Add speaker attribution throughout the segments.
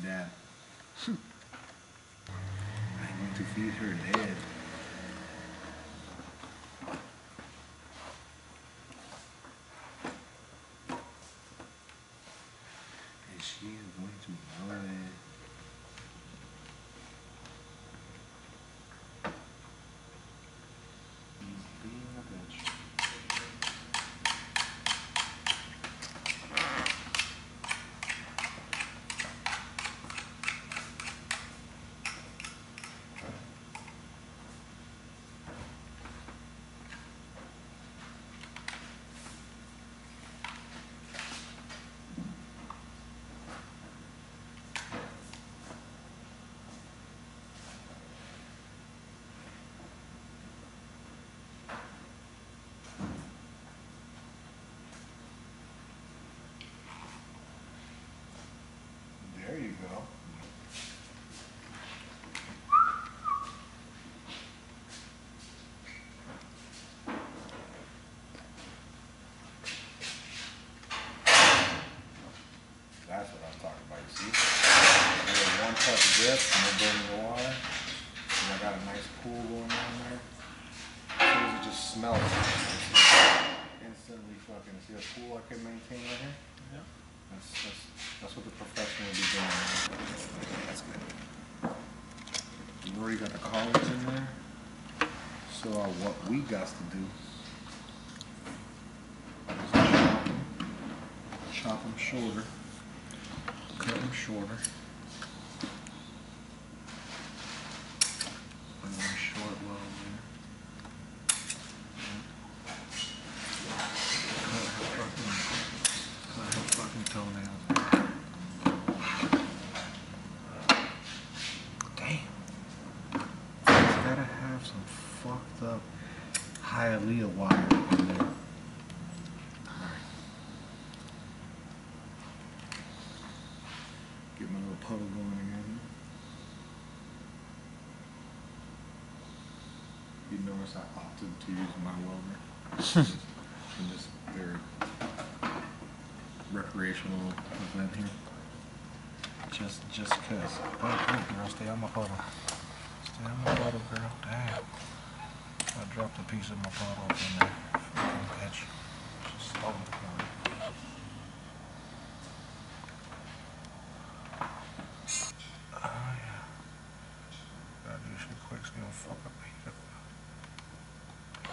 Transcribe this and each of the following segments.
Speaker 1: dad. I'm going to feed her dead. And she is going to know it. He's being a bitch. There you go. That's what I'm talking about, you see? I got one touch of this, and we're burning the water. And I got a nice pool going on there. As soon as it just smells, instantly fucking, see a pool I can maintain right here? Yeah. That's what the professional would be doing. That's good. We've already got the collars in there. So what we got to do is chop them shorter, cut them shorter. Put them in short low there. Cut her fucking toenails. Gotta have some fucked up Hialeah wire in there. Alright. Get my little puddle going again. You notice I opted to use my welder in this very recreational event here. Just cause. Oh, girl, stay on my puddle. Stay on my puddle, girl. Damn. I dropped a piece of my puddle up in there. Fucking bitch. Just stole it from me. Oh, yeah. Gotta do shit quick so you don't fuck up the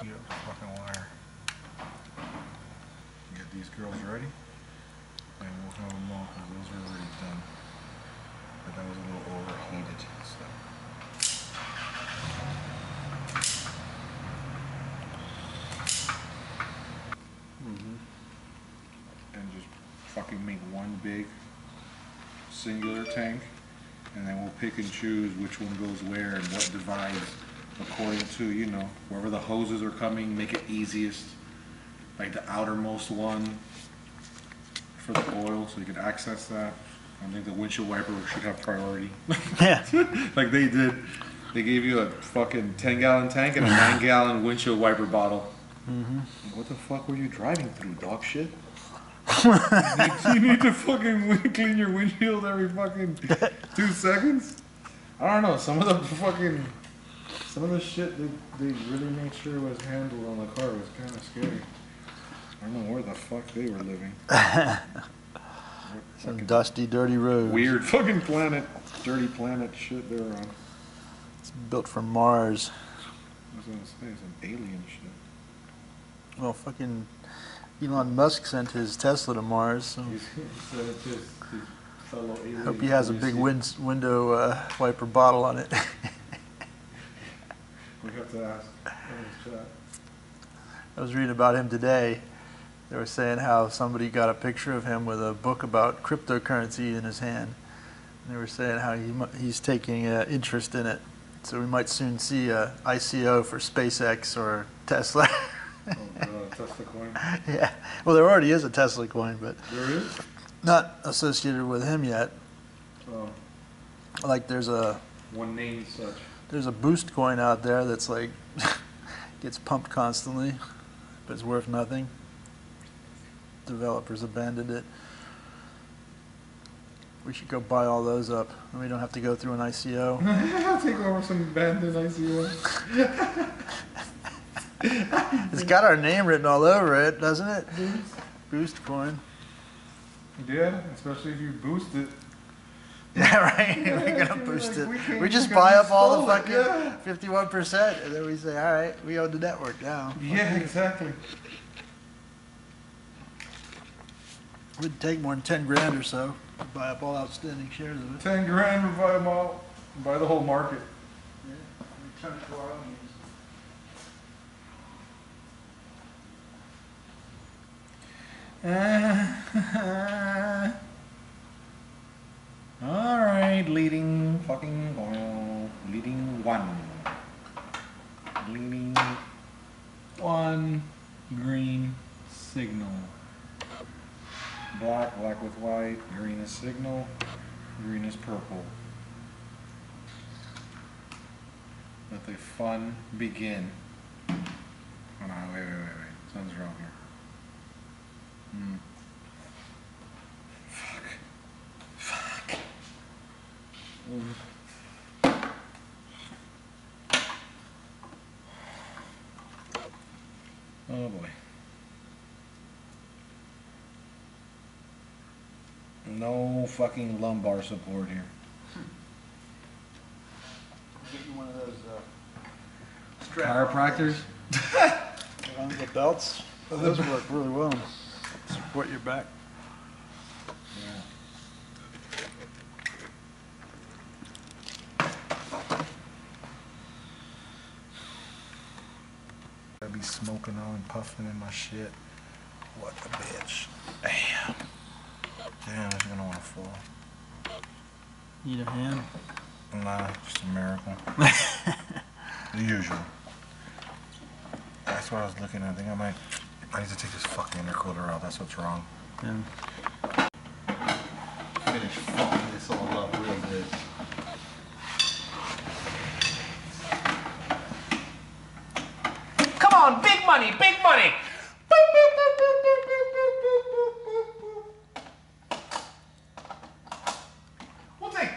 Speaker 1: heat up the fucking wire. Get these girls ready. And we'll have them all because those are already done. But that was a little overheated, so. And just fucking make one big singular tank, and then we'll pick and choose which one goes where and what divides according to, you know, wherever the hoses are coming, make it easiest. Like the outermost one for the oil, so you can access that. I think the windshield wiper should have priority.
Speaker 2: Yeah.
Speaker 1: Like they did. They gave you a fucking 10-gallon tank and a 9-gallon windshield wiper bottle. Like, what the fuck were you driving through, dog shit? You need to fucking clean your windshield every fucking 2 seconds? I don't know. Some of the shit they really made sure was handled on the car was kind of scary. I don't know where the fuck they were living.
Speaker 2: Some dusty, dirty roads.
Speaker 1: Weird fucking planet, dirty planet shit they were on.
Speaker 2: It's built from Mars.
Speaker 1: I was gonna say some alien shit.
Speaker 2: Well, fucking Elon Musk sent his Tesla to Mars. So
Speaker 1: He said it's his fellow alien.
Speaker 2: hope he has a big window wiper bottle on it.
Speaker 1: We have to ask.
Speaker 2: I was reading about him today. They were saying how somebody got a picture of him with a book about cryptocurrency in his hand. And they were saying how he's taking interest in it. So we might soon see a ICO for SpaceX or Tesla.
Speaker 1: Oh, Tesla coin?
Speaker 2: Yeah. Well, there already is a Tesla coin, but
Speaker 1: There is?
Speaker 2: not associated with him yet.
Speaker 1: Oh.
Speaker 2: Like there's a
Speaker 1: One name such.
Speaker 2: There's a Boost coin out there that's like gets pumped constantly, but it's worth nothing. Developers abandoned it. We should go buy all those up, and we don't have to go through an ICO.
Speaker 1: Take over some abandoned ICO.
Speaker 2: It's got our name written all over it, doesn't it? Boost coin.
Speaker 1: Yeah, especially if you boost it.
Speaker 2: Yeah, right. We're gonna boost
Speaker 1: Like,
Speaker 2: it. We just buy up all the fucking 51%, and then we say, all right, we own the network now.
Speaker 1: Yeah, exactly.
Speaker 2: It wouldn't take more than 10 grand or so to buy up all outstanding shares of it.
Speaker 1: 10 grand to buy them all. Buy the whole market.
Speaker 2: Yeah, we turn it to our own use.
Speaker 1: Alright, leading fucking oil. Leading one. Leading one green signal. Black, black with white, green is signal, green is purple. Let the fun begin. Oh no, wait. Something's wrong here. Fuck. Oh boy. No fucking lumbar support here.
Speaker 2: Get you one of those
Speaker 1: Chiropractors?
Speaker 2: the belts. Those work really well. Support your back.
Speaker 1: Yeah. I be smoking on and puffing in my shit. What a bitch. Damn. Damn, it's gonna wanna fall.
Speaker 2: Need a hand?
Speaker 1: Nah, just a miracle. The usual. That's what I was looking at. I think I need to take this fucking intercooler out. That's what's wrong.
Speaker 2: Yeah.
Speaker 1: Finish fucking this all up real good.
Speaker 3: Come on, big money, big money! We'll take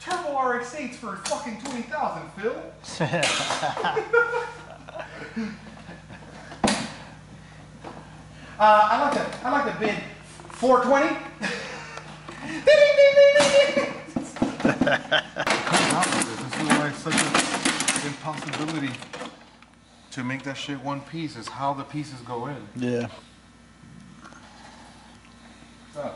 Speaker 3: Turbo RX8s for fucking 20,000, Phil. I like to bid 420.
Speaker 1: This is why it's such an impossibility to make that shit one piece, is how the pieces go in.
Speaker 2: Yeah.
Speaker 1: So,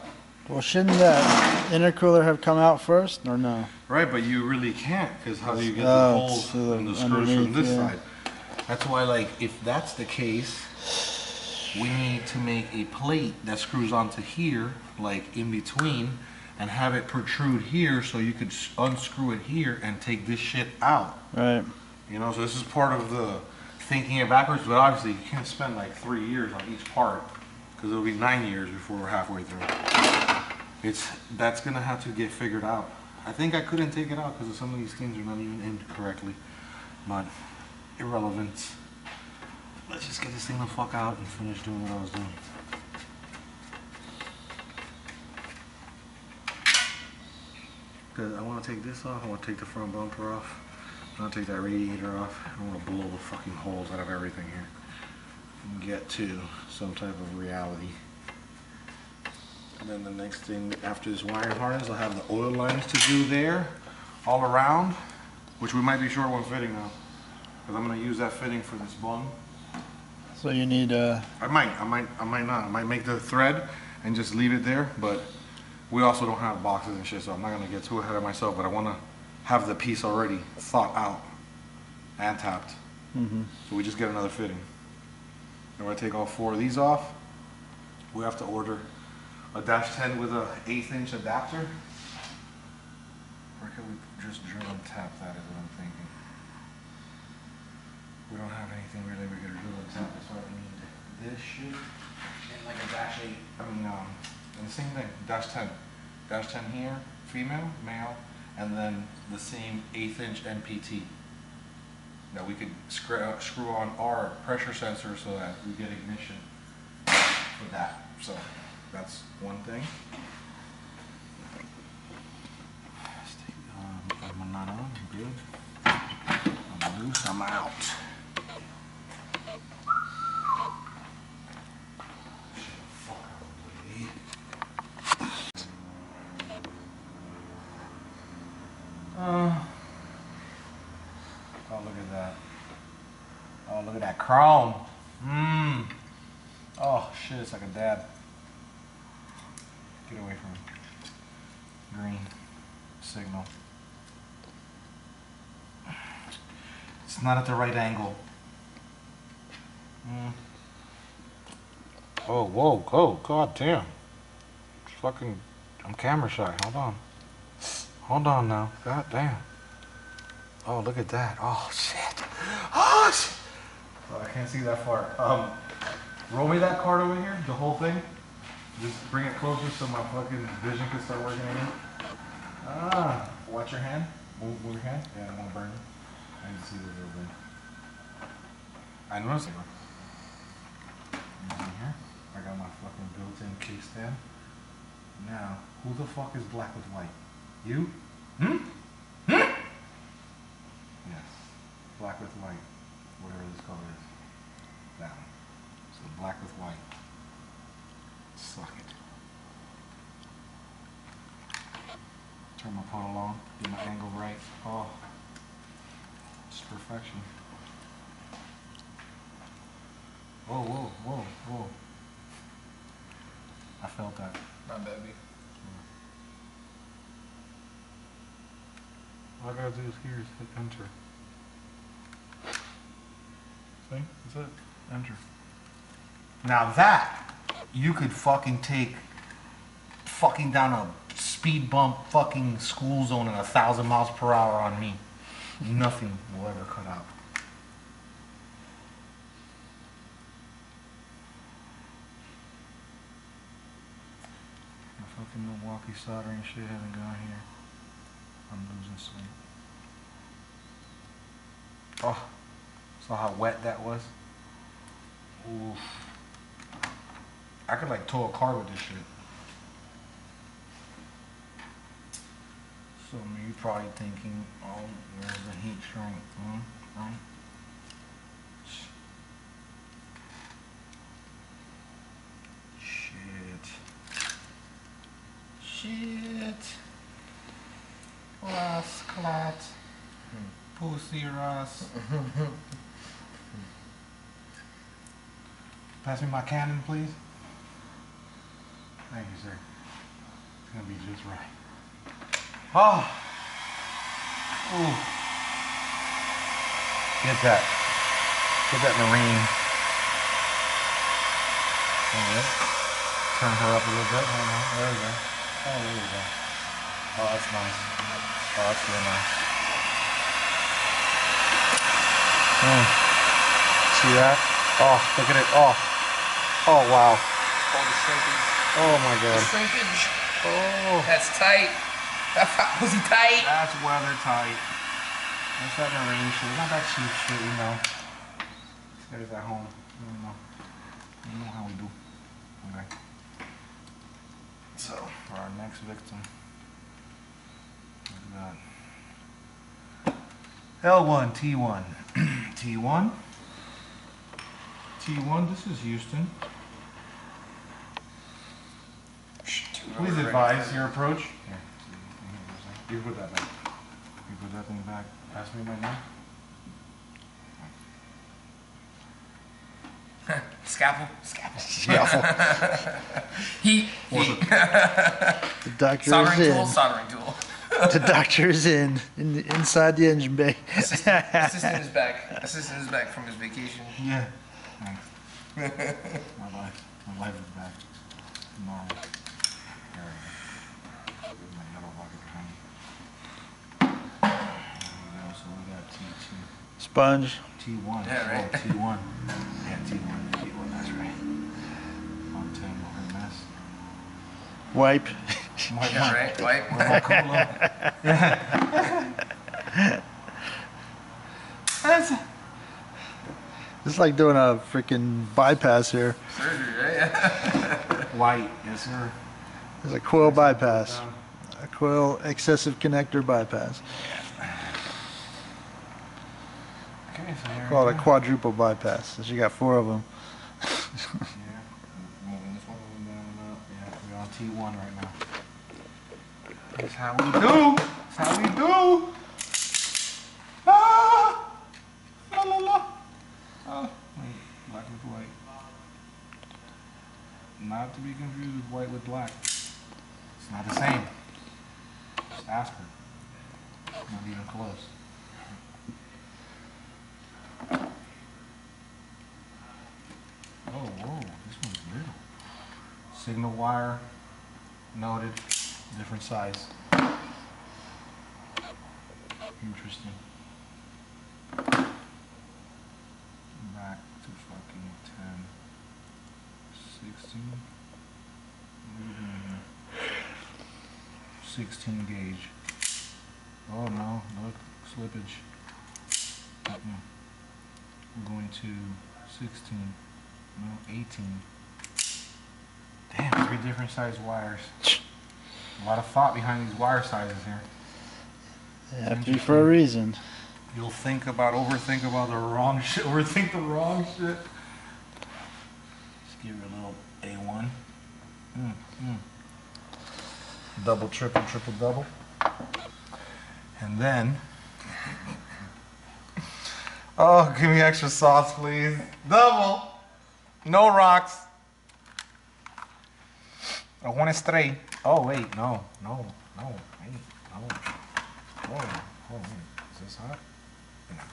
Speaker 2: Well, shouldn't that intercooler have come out first, or no?
Speaker 1: right, but you really can't, because how do you get the
Speaker 2: Oh,
Speaker 1: holes
Speaker 2: so the
Speaker 1: and the screws from
Speaker 2: underneath,
Speaker 1: this
Speaker 2: yeah.
Speaker 1: side? That's why, like, if that's the case, we need to make a plate that screws onto here, like in between, and have it protrude here so you could unscrew it here and take this shit out.
Speaker 2: Right.
Speaker 1: You know, so this is part of the thinking it backwards, but obviously you can't spend like 3 years on each part, because it'll be 9 years before we're halfway through. That's gonna have to get figured out. I think I couldn't take it out because some of these things are not even aimed correctly, but irrelevant. Let's just get this thing the fuck out and finish doing what I was doing. Because I want to take this off, I want to take the front bumper off, I want to take that radiator off, I want to blow the fucking holes out of everything here and get to some type of reality. And then the next thing after this wiring harness, I'll have the oil lines to do there, all around, which we might be short one fitting now, because I'm going to use that fitting for this bung.
Speaker 2: So you need
Speaker 1: I might not. I might make the thread and just leave it there, but we also don't have boxes and shit, so I'm not gonna get too ahead of myself, but I wanna have the piece already thought out and tapped. So we just get another fitting. And we're gonna take all 4 of these off. We have to order a -10 with a 1/8 inch adapter. Or can we just drill and tap that is what I'm thinking. We don't have anything really we could drill and tap, that's why we need this shit and like a -8. And the same thing, -10. -10 here, female, male, and then the same 1/8 inch NPT that we could screw on our pressure sensor so that we get ignition for that. So that's one thing.
Speaker 3: good. I'm loose, I'm out. Oh, look at that. Oh, look at that chrome. Mmm. Oh, shit, it's like a dab. Get away from me. Green signal. It's not at the right angle. Oh, whoa, oh, god damn. Fucking, I'm camera shy. Hold on. Hold on now. God damn. Oh, look at that. Oh, shit. Oh, shit. Oh, I can't see that far. Roll me that card over here, the whole thing. Just bring it closer so my fucking vision can start working again. Ah, watch your hand. Move your hand. Yeah, I don't want to burn it. I can see it a little bit. I noticed it. In here, I got my fucking built-in kickstand. Now, who the fuck is black with white? You? Hmm? Yes. Black with white. Whatever this color is. That one. So black with white. Suck it. Turn my puddle on. Get my angle right. Oh. It's perfection. Whoa, whoa, whoa, whoa. I felt that.
Speaker 4: My baby.
Speaker 3: All I gotta do is here is hit enter. See? That's it. Enter. Now that, you could fucking take fucking down a speed bump fucking school zone at 1,000 miles per hour on me. Nothing will ever cut out. My fucking Milwaukee soldering shit haven't gone here. I'm losing sleep. Oh, saw how wet that was? Oof. I could like tow a car with this shit. So I mean, you're probably thinking, oh, where's the heat shrink? Shit. Ross, clot. Pussy Ross. Pass me my cannon, please. Thank you, sir. It's gonna be just right. Oh. Ooh. Get that. Get that Marine. Alright. Turn her up a little bit. Hold on. There we go. Oh, there we go. Oh, that's nice. Oh, that's real nice. See that? Oh, look at it. Oh. Oh, wow.
Speaker 4: Oh, the shrinkage.
Speaker 3: Oh, my
Speaker 4: The
Speaker 3: God.
Speaker 4: shrinkage.
Speaker 3: Oh.
Speaker 4: That's tight. That's pussy tight.
Speaker 3: That's weather tight. That's that Marine shit. Not that cheap shit, you know. This guy's at home. You know. You know how we do. Okay. So, for our next victim, we've got L1, T1. T1. T1, this is Houston. Please advise your approach. Here. You put that back. You put that thing back. Pass me my knife.
Speaker 4: Scalpel. Scalpel.
Speaker 2: The doctor
Speaker 4: Soldering
Speaker 2: is
Speaker 4: tool.
Speaker 2: in.
Speaker 4: Soldering tool.
Speaker 2: The doctor is inside the engine bay.
Speaker 4: Assistant is back. Assistant is back from his vacation.
Speaker 3: Yeah. Thanks. My life is back. Normal. There we go. There's my yellow bucket behind me. There we go. So we got T2.
Speaker 2: Sponge.
Speaker 3: T1.
Speaker 4: Yeah, right.
Speaker 3: Oh, T1. Yeah, T1. T1, that's right. Untangle her mess.
Speaker 2: Wipe.
Speaker 4: Yeah, right. Wipe.
Speaker 3: Little cola. Yeah. That's
Speaker 2: It's like doing a freaking bypass here.
Speaker 4: Surgery, right?
Speaker 3: white, yes sir.
Speaker 2: There's a coil bypass. A coil excessive connector bypass.
Speaker 3: Okay, so here
Speaker 2: Call
Speaker 3: we
Speaker 2: it a
Speaker 3: go.
Speaker 2: quadruple bypass. So she got 4 of them.
Speaker 3: Yeah.
Speaker 4: Moving this one.
Speaker 3: Going down and up. Yeah, we're on T1 right now. That's how we do. That's how we do. Ah! La la la. Oh, wait. Black with white. Not to be confused with white with black. It's not the same. Just ask her. Not even close. Oh, whoa. This one's little. Signal wire. Noted. Different size. Interesting. Back to fucking 10, 16. What are you doing here? 16 gauge. Oh no, look, slippage. We're going to 16. No, 18. Damn, 3 different size wires. A lot of thought behind these wire sizes here.
Speaker 2: They have to be for a reason.
Speaker 3: You'll overthink about the wrong shit, overthink the wrong shit. Just give it a little A1. Double, triple, triple, double. And then, oh, give me extra sauce, please. Double. No rocks. I want it straight. Oh, wait, no, wait, no. Oh, wait. Is this hot? No.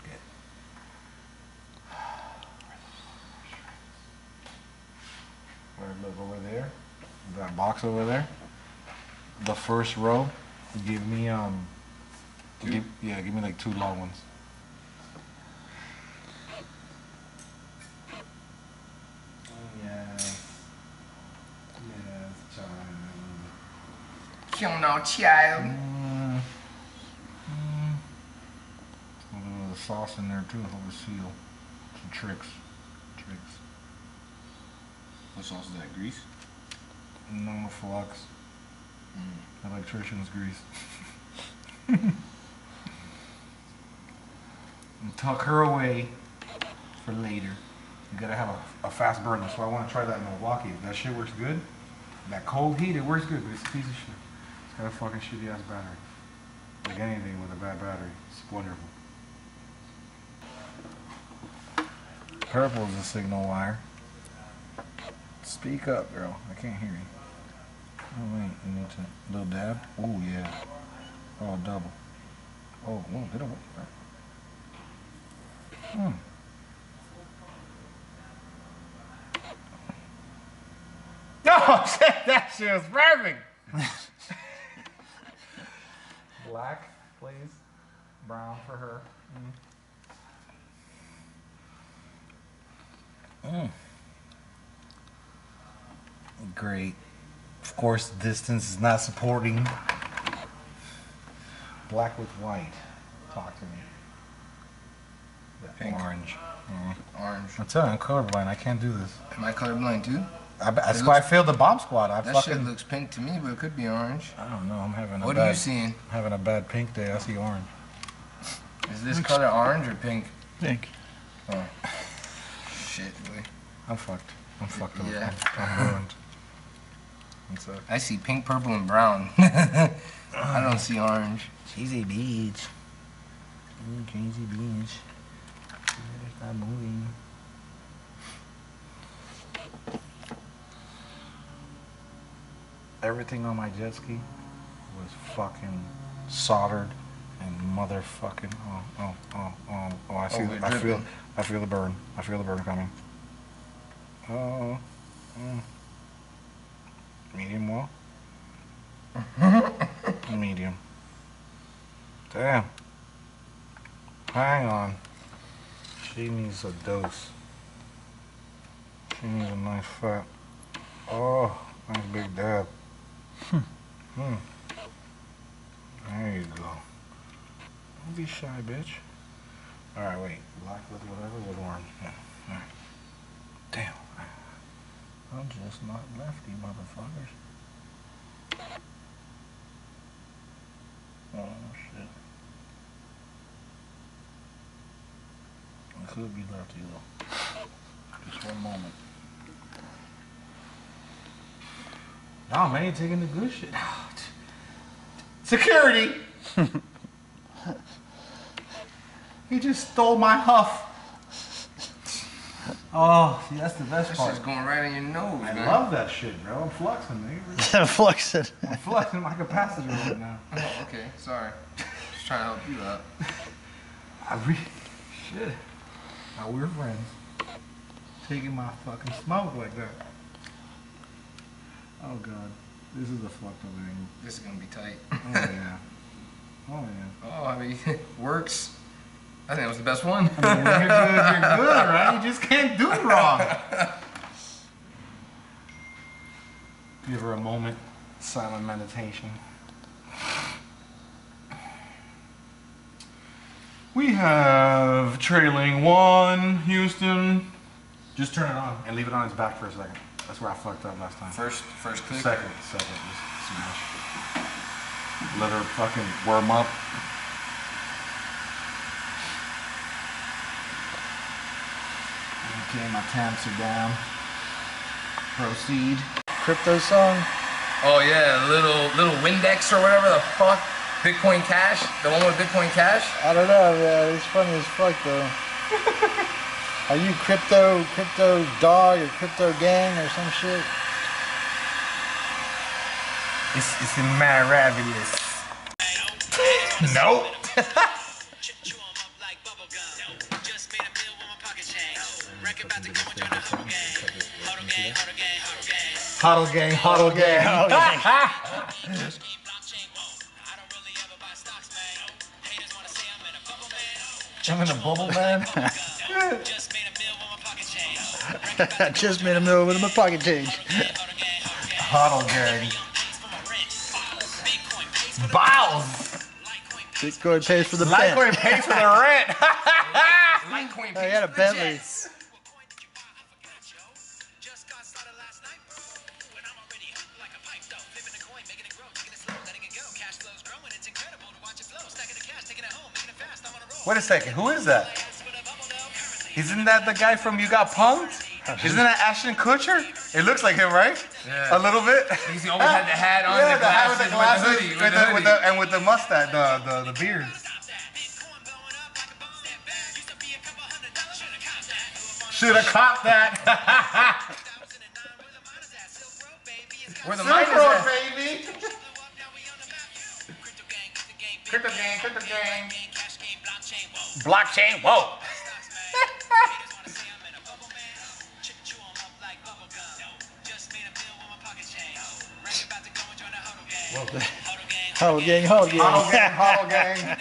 Speaker 3: Good. Where, look over there? That box over there? The first row. Give me, give me like 2 long ones. Yes, child.
Speaker 4: No child.
Speaker 3: A little bit of sauce in there too, hold the seal. Some tricks.
Speaker 1: What sauce is that? Grease?
Speaker 3: No flux. Electrician's grease. And tuck her away for later. You gotta have a fast burner, so I want to try that in Milwaukee. If that shit works good, that cold heat, it works good, but it's a piece of shit. It's got a fucking shitty ass battery. Like anything with a bad battery, it's wonderful. Purple is a signal wire. Speak up, girl. I can't hear you. Oh wait, you need to little dab. Oh yeah. Oh double. Oh, whoa, did it work? Oh shit, that shit was perfect. Black, please. Brown for her. Great. Of course, the distance is not supporting. Black with white. Talk to me.
Speaker 4: Pink.
Speaker 3: Orange.
Speaker 4: Orange.
Speaker 3: I'm telling you, I'm colorblind. I can't do this.
Speaker 4: Am I colorblind too?
Speaker 3: That's why I failed the bomb squad.
Speaker 4: That shit looks pink to me, but it could be orange.
Speaker 3: I don't know. I'm having a
Speaker 4: What
Speaker 3: bad.
Speaker 4: are you seeing?
Speaker 3: I'm having a bad pink day. I see orange.
Speaker 4: Is this color orange or pink?
Speaker 2: Pink.
Speaker 4: Oh. Shit, boy.
Speaker 3: I'm fucked. I'm fucked up.
Speaker 4: Yeah.
Speaker 3: I'm ruined. What's up?
Speaker 4: I see pink, purple, and brown. I don't see orange.
Speaker 3: She's a bitch. Crazy bitch. Stop moving. Everything on my jet ski was fucking soldered and motherfucking I see
Speaker 4: we're
Speaker 3: I feel
Speaker 4: dripping.
Speaker 3: I feel the burn. I feel the burn coming. Medium well? Medium. Damn. Hang on. She needs a dose. She needs a nice fat. Oh, nice big dab. There you go. Don't be shy, bitch. Alright, wait. Black with whatever with orange. Yeah. Alright. Damn. I'm just not lefty, motherfuckers. Oh, shit. could be left here though. Just one moment. No, man, you're taking the good shit. Security! He just stole my huff. Oh, see, that's the best
Speaker 4: That
Speaker 3: part.
Speaker 4: shit's going right in your nose,
Speaker 3: I
Speaker 4: man.
Speaker 3: love that shit, bro. I'm flexing, nigga.
Speaker 2: Fluxing.
Speaker 3: I'm flexing my capacitor right now.
Speaker 4: Oh, okay, sorry. Just trying to help you out.
Speaker 3: Shit. Now we're friends. Taking my fucking smoke like that. Oh god. This is a fucked up angle.
Speaker 4: This is gonna be tight.
Speaker 3: Oh yeah. Oh yeah.
Speaker 4: Oh, I mean, works. I think it was the best one.
Speaker 3: I mean, you're good, right? You just can't do wrong. Give her a moment. Silent meditation. We have trailing one, Houston. Just turn it on and leave it on its back for a second. That's where I fucked up last time.
Speaker 4: First click.
Speaker 3: Second, just smash. Let her fucking warm up. Okay, my temps are down. Proceed.
Speaker 2: Crypto song.
Speaker 4: Oh yeah, little Windex or whatever the fuck. Bitcoin Cash, the one with Bitcoin Cash.
Speaker 2: I don't know, man. It's funny as fuck though. Are you crypto dog or crypto gang or some shit?
Speaker 3: It's marvelous. Nope. Huddle gang, huddle gang. I'm in a bubble, man.
Speaker 2: I just made a meal with my pocket change.
Speaker 3: Huddle gang. Bows.
Speaker 2: Bitcoin pays for the
Speaker 3: Litecoin
Speaker 2: rent.
Speaker 3: pays for the rent.
Speaker 4: Litecoin
Speaker 2: I got a Bentley.
Speaker 3: Wait a second, who is that? Isn't that the guy from You Got Punked? Isn't that Ashton Kutcher? It looks like him, right?
Speaker 4: Yeah.
Speaker 3: A little bit.
Speaker 4: He always had the hat on,
Speaker 3: Yeah,
Speaker 4: the
Speaker 3: the hat with
Speaker 4: glasses,
Speaker 3: the glasses,
Speaker 4: with the hoodie.
Speaker 3: and with the mustache, the beard. Shoulda copped that.
Speaker 4: Where the
Speaker 3: Silk
Speaker 4: mic is
Speaker 3: Road,
Speaker 4: at.
Speaker 3: baby. Crypto gang. Blockchain, whoa.
Speaker 2: Huddle gang, huddle gang.
Speaker 3: Huddle gang.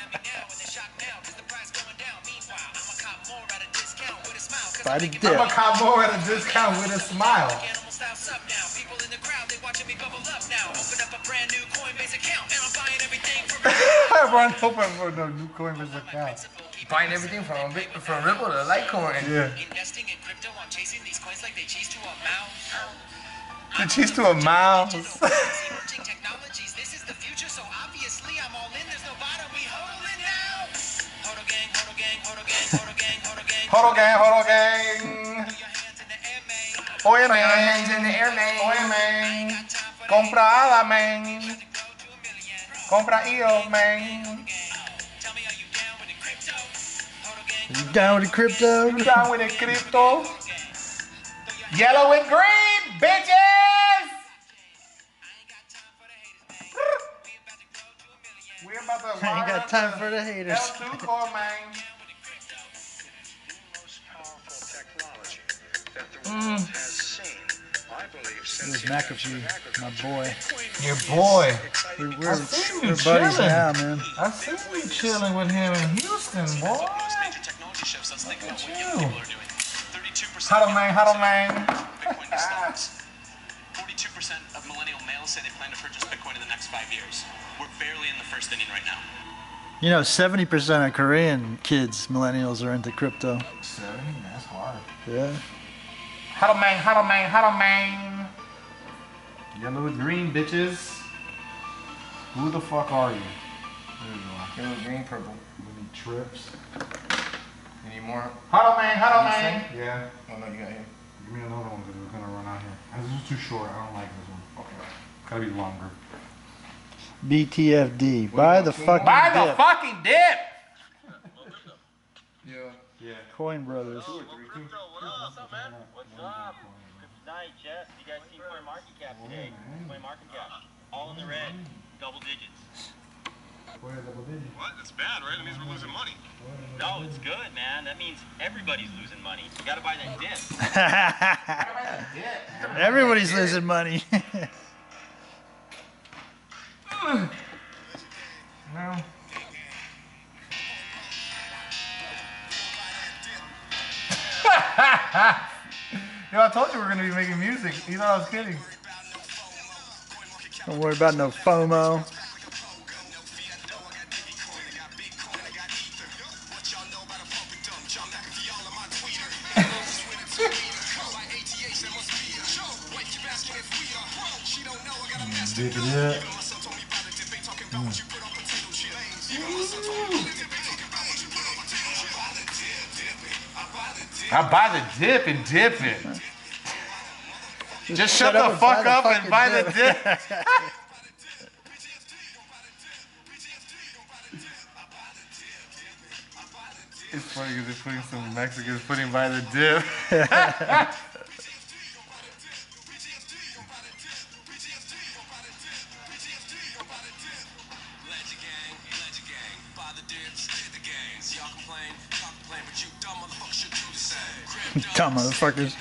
Speaker 2: Buy the
Speaker 3: I'm
Speaker 2: dip.
Speaker 3: gonna cop more at a discount with a smile. I run open for the new Coinbase account.
Speaker 4: Buying everything from Ripple to Litecoin.
Speaker 3: Yeah.
Speaker 5: Investing in crypto, I'm chasing these coins like they cheese to a mouse.
Speaker 3: The cheese to a mouse.
Speaker 5: Emerging technologies, this is the future, so obviously I'm all in. There's no bottom, we hodling now. Hodl gang, hodl gang, hodl gang, hodl gang, hodl gang.
Speaker 3: Huddle gang, huddle gang.
Speaker 5: Put your hands in the air, man.
Speaker 3: Oye,
Speaker 4: Put your hands in
Speaker 3: man.
Speaker 4: the air, man.
Speaker 3: Oye, man. Compra ala, man. Compra io, man.
Speaker 5: Tell me, are you down with the crypto? Hodl gang,
Speaker 2: You down with the crypto?
Speaker 3: You down with the crypto? Yellow and green, bitches! We're about to
Speaker 2: I ain't got time for the haters.
Speaker 3: L2 core, man.
Speaker 6: most powerful technology that the world has seen, I believe,
Speaker 2: This
Speaker 6: since
Speaker 2: is
Speaker 6: the invention
Speaker 2: McAfee,
Speaker 6: of
Speaker 2: my
Speaker 6: agriculture.
Speaker 2: boy.
Speaker 3: Your boy.
Speaker 2: We're buddies now, man.
Speaker 3: I see you chilling with him in Houston, boy.
Speaker 5: major technology shifts. Let's think about what young people are doing. 32%
Speaker 3: Huddle man.
Speaker 5: Bitcoin to stocks. 42% of millennial males say they plan to purchase Bitcoin in the next 5 years. We're barely in the first inning right now.
Speaker 2: You know, 70% of Korean kids, millennials, are into crypto.
Speaker 3: 70? That's hard.
Speaker 2: Yeah.
Speaker 3: Huddle man, huddle man, huddle man. Yellow and green, bitches. Who the fuck are you? There you are.
Speaker 4: Yellow, green, purple.
Speaker 3: Many trips.
Speaker 4: You need more?
Speaker 3: Huddle man, huddle
Speaker 4: This
Speaker 3: man.
Speaker 4: thing?
Speaker 3: Yeah.
Speaker 4: Oh no, you got him.
Speaker 3: Give me another one because we're gonna run out here. This is too short. I don't like this one.
Speaker 4: Okay.
Speaker 3: Gotta be longer.
Speaker 2: BTFD. Buy the fucking
Speaker 3: Buy the
Speaker 2: dip.
Speaker 3: fucking dip.
Speaker 1: Yeah.
Speaker 3: Yeah.
Speaker 2: Coin Brothers.
Speaker 7: What's up, man? What's up? Good night, Jess. You guys seen Coin Market Cap today? Coin Market Cap. All in the red. Double digits.
Speaker 6: What? That's bad, right? That means we're losing money.
Speaker 7: No, it's good, man. That means everybody's losing money. You gotta buy that dip.
Speaker 2: Everybody's losing money.
Speaker 3: No. Yo, I told you we were gonna be making music. You thought I was kidding.
Speaker 2: Don't worry about no FOMO.
Speaker 3: Dip it up. I buy the dip and dip it. Just shut the fuck up and buy the dip. It's funny because they're putting some Mexicans putting by the dip.
Speaker 2: Dumb motherfuckers.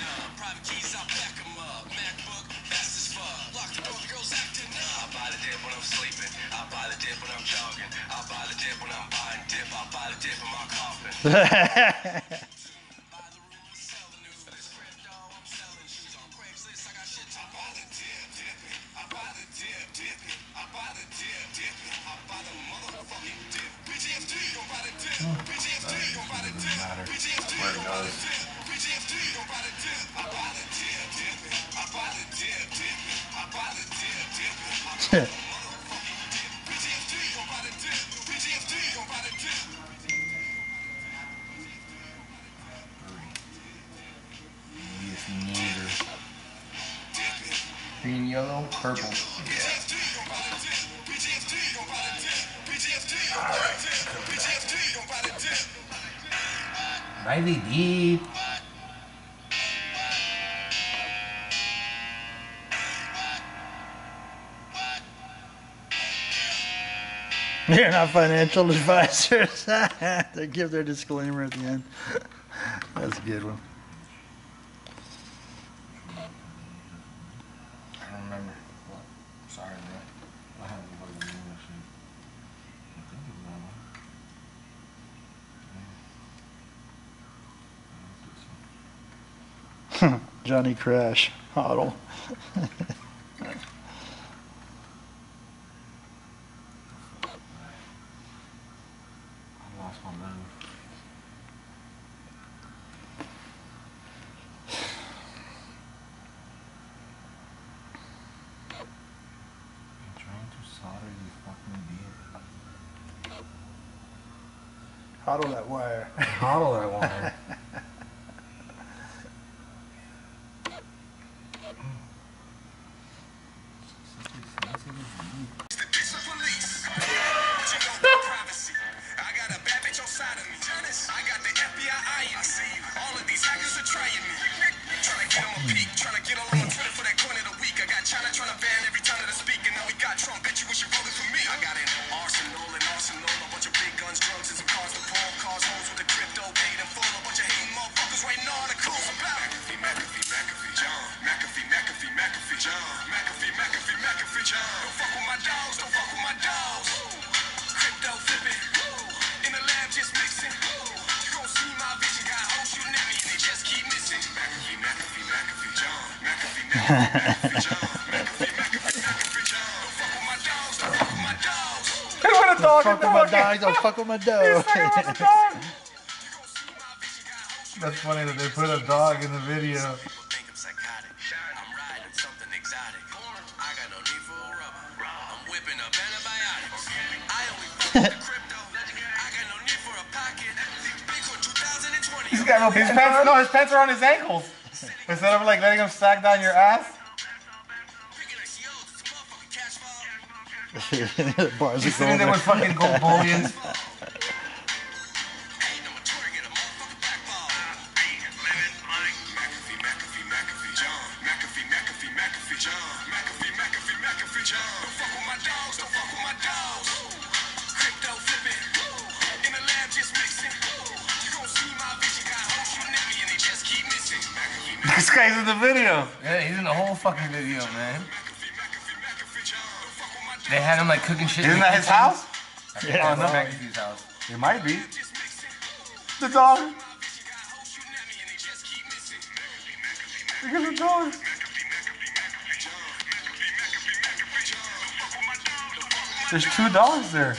Speaker 4: Green, yellow, purple. Riley deep.
Speaker 2: They're not financial advisors. They give their disclaimer at the end. That's a good one.
Speaker 4: I don't remember. What? Sorry, bro. I haven't fucking seen that shit. I think it's that one.
Speaker 2: Johnny Crash. Hodl.
Speaker 3: I lost my move. I'm trying to solder you fucking dip.
Speaker 2: Hodl that wire.
Speaker 3: Hodl that wire.
Speaker 2: Fuck with my dogs, don't fuck with my dough.
Speaker 3: That's funny that they put a dog in the video. got no
Speaker 1: His
Speaker 3: pants
Speaker 1: pants,
Speaker 3: on?
Speaker 1: no, his pants are on his ankles. Instead of like letting them sag down your ass.
Speaker 2: Bars
Speaker 3: He's
Speaker 2: of
Speaker 3: sitting there
Speaker 2: gold.
Speaker 3: with fucking gold bullions. This guy's in the video.
Speaker 4: Yeah, he's in the whole fucking video, man. They had him like cooking shit.
Speaker 3: Isn't that his house?
Speaker 4: Yeah, that's McAfee's house.
Speaker 3: It might be. The dog. Look at the dog. There's 2 dogs there.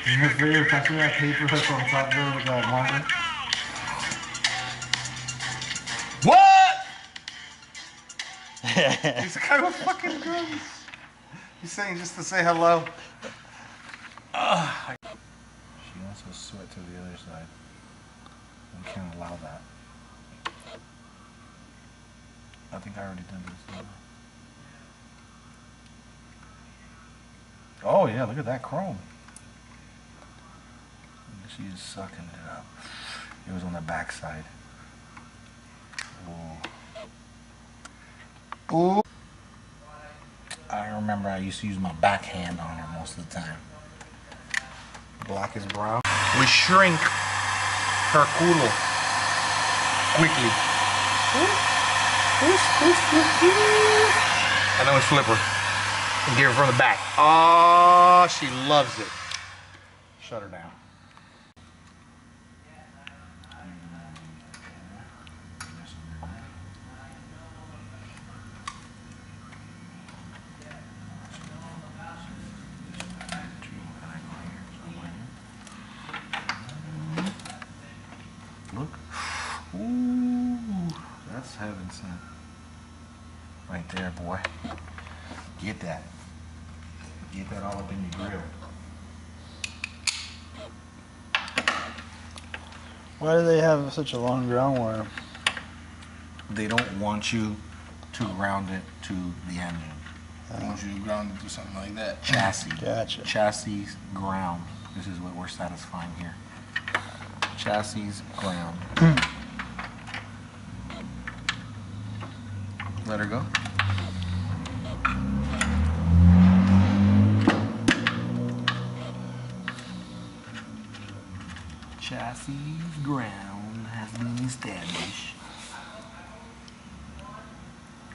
Speaker 3: Isn't it favorite pass me that paper that's on top there with that marker?
Speaker 1: What?
Speaker 3: This guy with fucking guns. He's saying just to say hello. She wants to sweat to the other side. We can't allow that. I think I already did this. Oh yeah, look at that chrome. She's sucking it up. It was on the back side. Ooh. Ooh. I remember I used to use my backhand on her most of the time. Black is brown.
Speaker 1: We shrink her culo quickly.
Speaker 3: And then we flip her and give her from the back.
Speaker 1: Oh, she loves it.
Speaker 3: Shut her down. Look. Ooh, that's heaven sent. Right there, boy. Get that. Get that all up in your grill.
Speaker 2: Why do they have such a long ground wire?
Speaker 3: They don't want you to ground it to the engine.
Speaker 4: I want you to ground it to something like that.
Speaker 3: Chassis.
Speaker 2: Gotcha.
Speaker 3: Chassis ground. This is what we're satisfying here. Chassis ground. Let her go. Chassis ground has been established.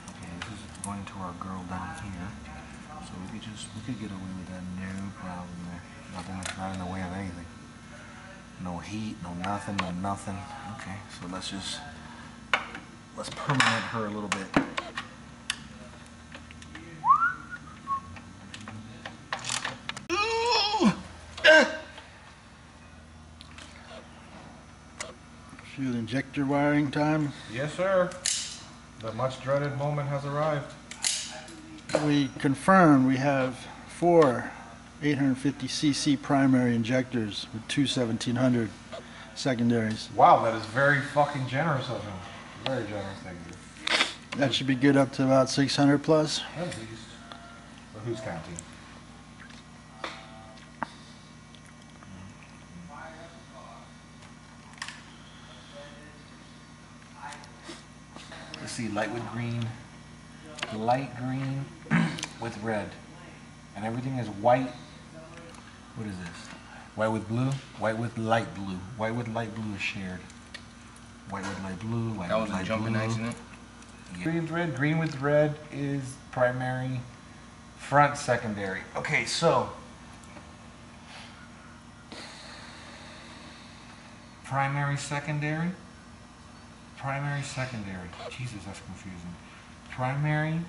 Speaker 3: Okay, this is going to our girl down here. So we could get away with that, no problem there. Nothing, not in the way of anything. No heat, no nothing, no nothing. Okay, so let's permanent her a little bit.
Speaker 2: Shoot, injector wiring time.
Speaker 3: Yes, sir. The much dreaded moment has arrived.
Speaker 2: We confirmed we have 4 850cc primary injectors with 2 1700 secondaries.
Speaker 3: Wow, that is very fucking generous of him. Very generous, thank you.
Speaker 2: That should be good up to about 600 plus.
Speaker 3: At least. But who's counting? Let's see, light with green, light green with red, and everything is white. What is this? White with blue, white with light blue. White with light blue is shared. White with light blue, white
Speaker 4: That
Speaker 3: with
Speaker 4: was a
Speaker 3: light
Speaker 4: jumping
Speaker 3: blue.
Speaker 4: accident.
Speaker 3: Yeah. Green with red, green with red is primary, front secondary. Okay, so primary, secondary. Primary, secondary. Jesus, that's confusing. Primary,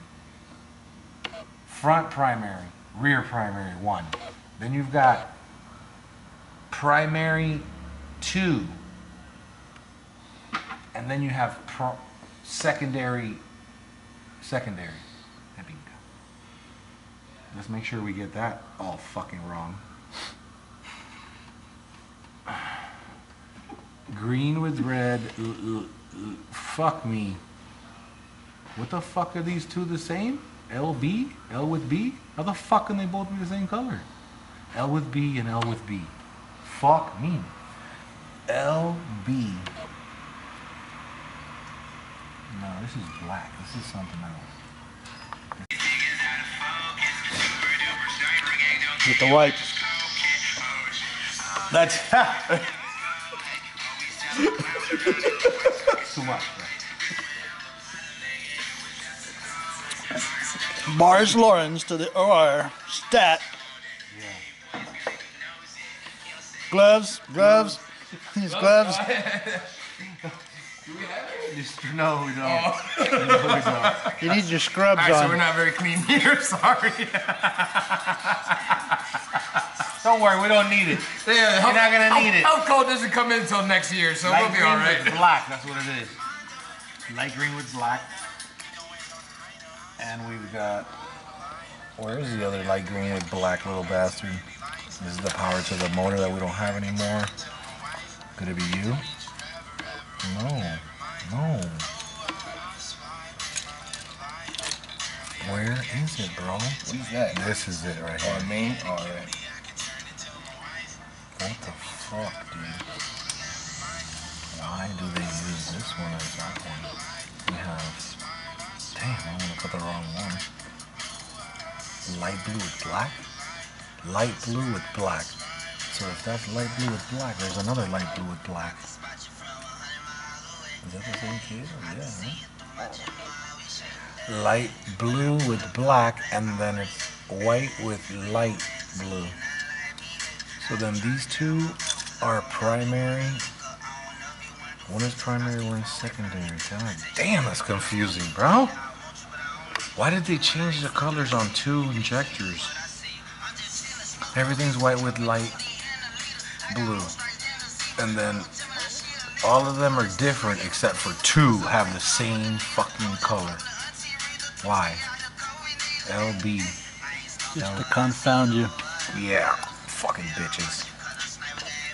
Speaker 3: front primary, rear primary, 1. Then you've got primary 2. And then you have secondary. Let's make sure we get that all fucking wrong. Green with red. Fuck me. What the fuck are these two the same? LB? L with B? How the fuck can they both be the same color? L with B and L with B. Fuck me. LB. No, this is black. This is something else.
Speaker 2: With the white.
Speaker 3: That's too much, bro.
Speaker 2: Boris Lawrence to the OR. Stat.
Speaker 3: Yeah.
Speaker 2: Gloves. These gloves.
Speaker 4: Do we have it?
Speaker 3: No, we don't.
Speaker 4: Oh.
Speaker 3: No, we don't.
Speaker 2: You need your scrubs
Speaker 4: Alright, so
Speaker 2: on.
Speaker 4: we're not very clean here. Sorry.
Speaker 3: Don't worry, we don't need it.
Speaker 4: Yeah,
Speaker 3: You're not gonna need it.
Speaker 4: Health code doesn't come in until next year, so
Speaker 3: Light
Speaker 4: we'll be
Speaker 3: green
Speaker 4: all right.
Speaker 3: with black, that's what it is. Light green with black. And we've got... Where's the other light green with black little bastard? This is the power to the motor that we don't have anymore. Could it be you? No. Where is it, bro?
Speaker 4: What is that?
Speaker 3: This is it right here.
Speaker 4: Main? Alright.
Speaker 3: What the fuck, dude? Why do they use this one as that one? We have... Damn, I'm gonna put the wrong one. Light blue with black? Light blue with black. So if that's light blue with black, there's another light blue with black. Is that the same kid? Oh, yeah, right? Light blue with black, and then it's white with light blue. So then these two are primary. One is primary, one is secondary. God damn, that's confusing, bro. Why did they change the colors on two injectors? Everything's white with light blue. And then all of them are different except for two have the same fucking color. Why? LB.
Speaker 2: Just to confound you.
Speaker 3: Yeah. Fucking bitches.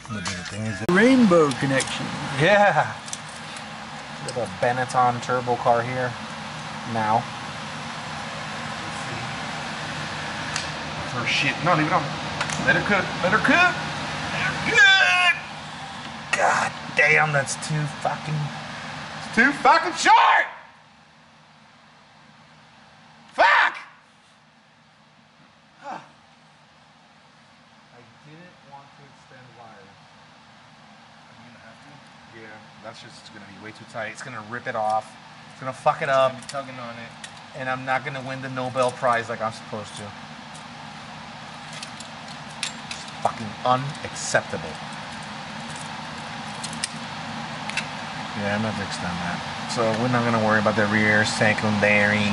Speaker 3: The thing is
Speaker 2: Rainbow connection.
Speaker 3: yeah. Got a Benetton turbo car here. Now. First shit. No, leave it on. Let her cook. Let her cook. Good. God damn, that's too fucking. It's too fucking short. Fuck. I didn't want to extend wires. Are you gonna have to? Yeah, that's just gonna be way too tight. It's gonna rip it off. It's gonna fuck it up.
Speaker 4: I'm tugging on it.
Speaker 3: And I'm not gonna win the Nobel Prize like I'm supposed to. It's fucking unacceptable. Yeah, I'm gonna have to extend that. So we're not gonna worry about the rear secondary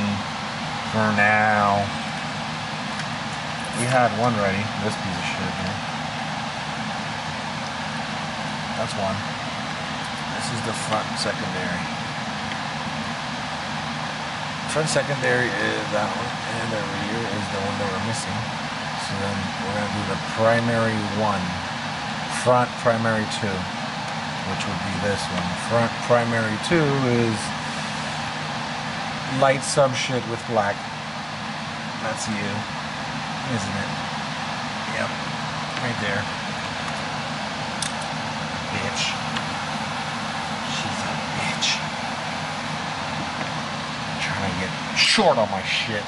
Speaker 3: for now. We had one ready. This piece of shit here. That's one. This is the front secondary. Front secondary is that one, and the rear is the one that we're missing. So then we're gonna do the primary one, front primary two, which would be this one. Front primary two is light sub shit with black. That's you, isn't it? Yep, right there. Bitch. She's a bitch. Trying to get short on my shit.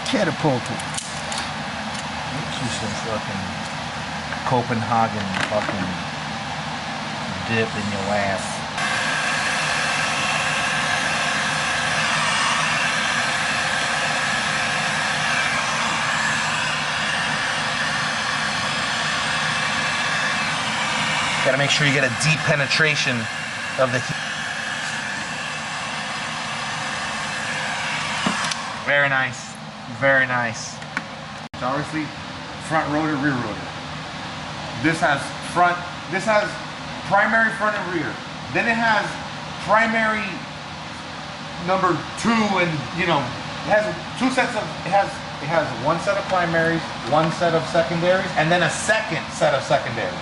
Speaker 2: Catapulted.
Speaker 3: She's some fucking Copenhagen fucking dip in your ass. Gotta make sure you get a deep penetration of the heat. Very nice. Very nice. It's obviously front rotor, rear rotor. This has primary front and rear. Then it has primary number 2, and you know, it has two sets of, it has one set of primaries, one set of secondaries, and then a second set of secondaries.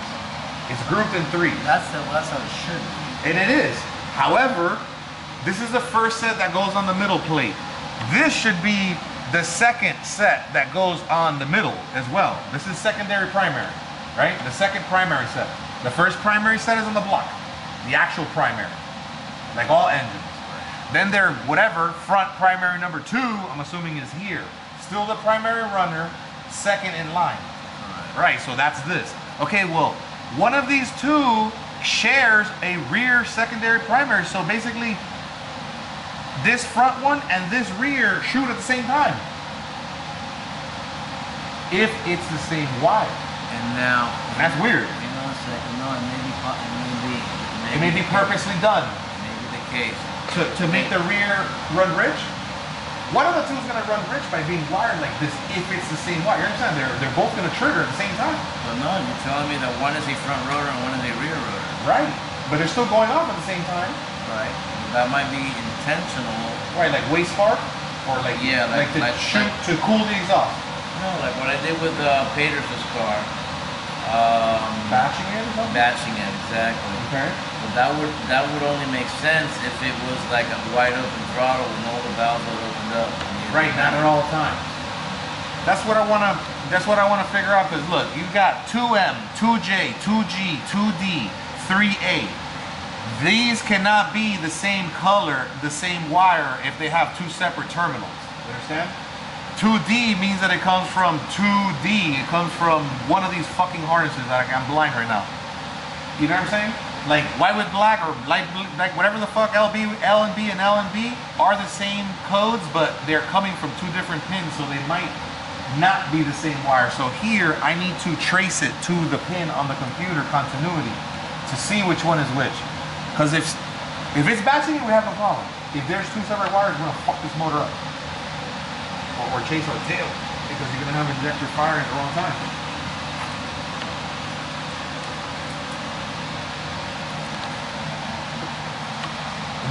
Speaker 3: It's grouped in 3.
Speaker 8: That's how it should be.
Speaker 3: And it is. However, this is the first set that goes on the middle plate. This should be the second set that goes on the middle as well. This is secondary primary, right? The second primary set. The first primary set is on the block. The actual primary, like all engines. Then their whatever front primary number 2, I'm assuming is here. Still the primary runner, second in line. Right, so that's this. Okay, well, one of these 2 shares a rear secondary primary. So basically, this front one and this rear shoot at the same time. If it's the same wire.
Speaker 8: And now,
Speaker 3: That's weird.
Speaker 8: hang on a second. No,
Speaker 3: It may be purposely done
Speaker 8: Maybe the case.
Speaker 3: to make the rear run rich. One of the 2 is going to run rich by being wired like this if it's the same wire. You understand? They're both going to trigger at the same time.
Speaker 8: But no, you're telling me that one is a front rotor and one is a rear rotor.
Speaker 3: Right. But they're still going off at the same time.
Speaker 8: Right. That might be intentional.
Speaker 3: Right, like waste spark? Or like,
Speaker 8: Yeah, like-
Speaker 3: to
Speaker 8: like-
Speaker 3: shoot, to cool the exhaust.
Speaker 8: No, like what I did with Peters's car.
Speaker 3: Batching it or something?
Speaker 8: Batching it, exactly.
Speaker 3: Okay.
Speaker 8: But that would only make sense if it was like a wide open throttle and all the valves are opened up.
Speaker 3: Right, not at all times. That's what I wanna figure out, because look, you've got 2M, 2J, 2G, 2D, 3A. These cannot be the same color, the same wire if they have 2 separate terminals. You understand? 2D means that it comes from 2D. It comes from one of these fucking harnesses. I'm blind right now. You know what I'm saying? Like white with black or light blue, like whatever the fuck LB, L and B and L and B are the same codes, but they're coming from 2 different pins, so they might not be the same wire. So here I need to trace it to the pin on the computer continuity to see which one is which. Because if it's batching it, we have no problem. If there's 2 separate wires, we're gonna fuck this motor up. Or chase our tail, because you're gonna have injector firing at the wrong time.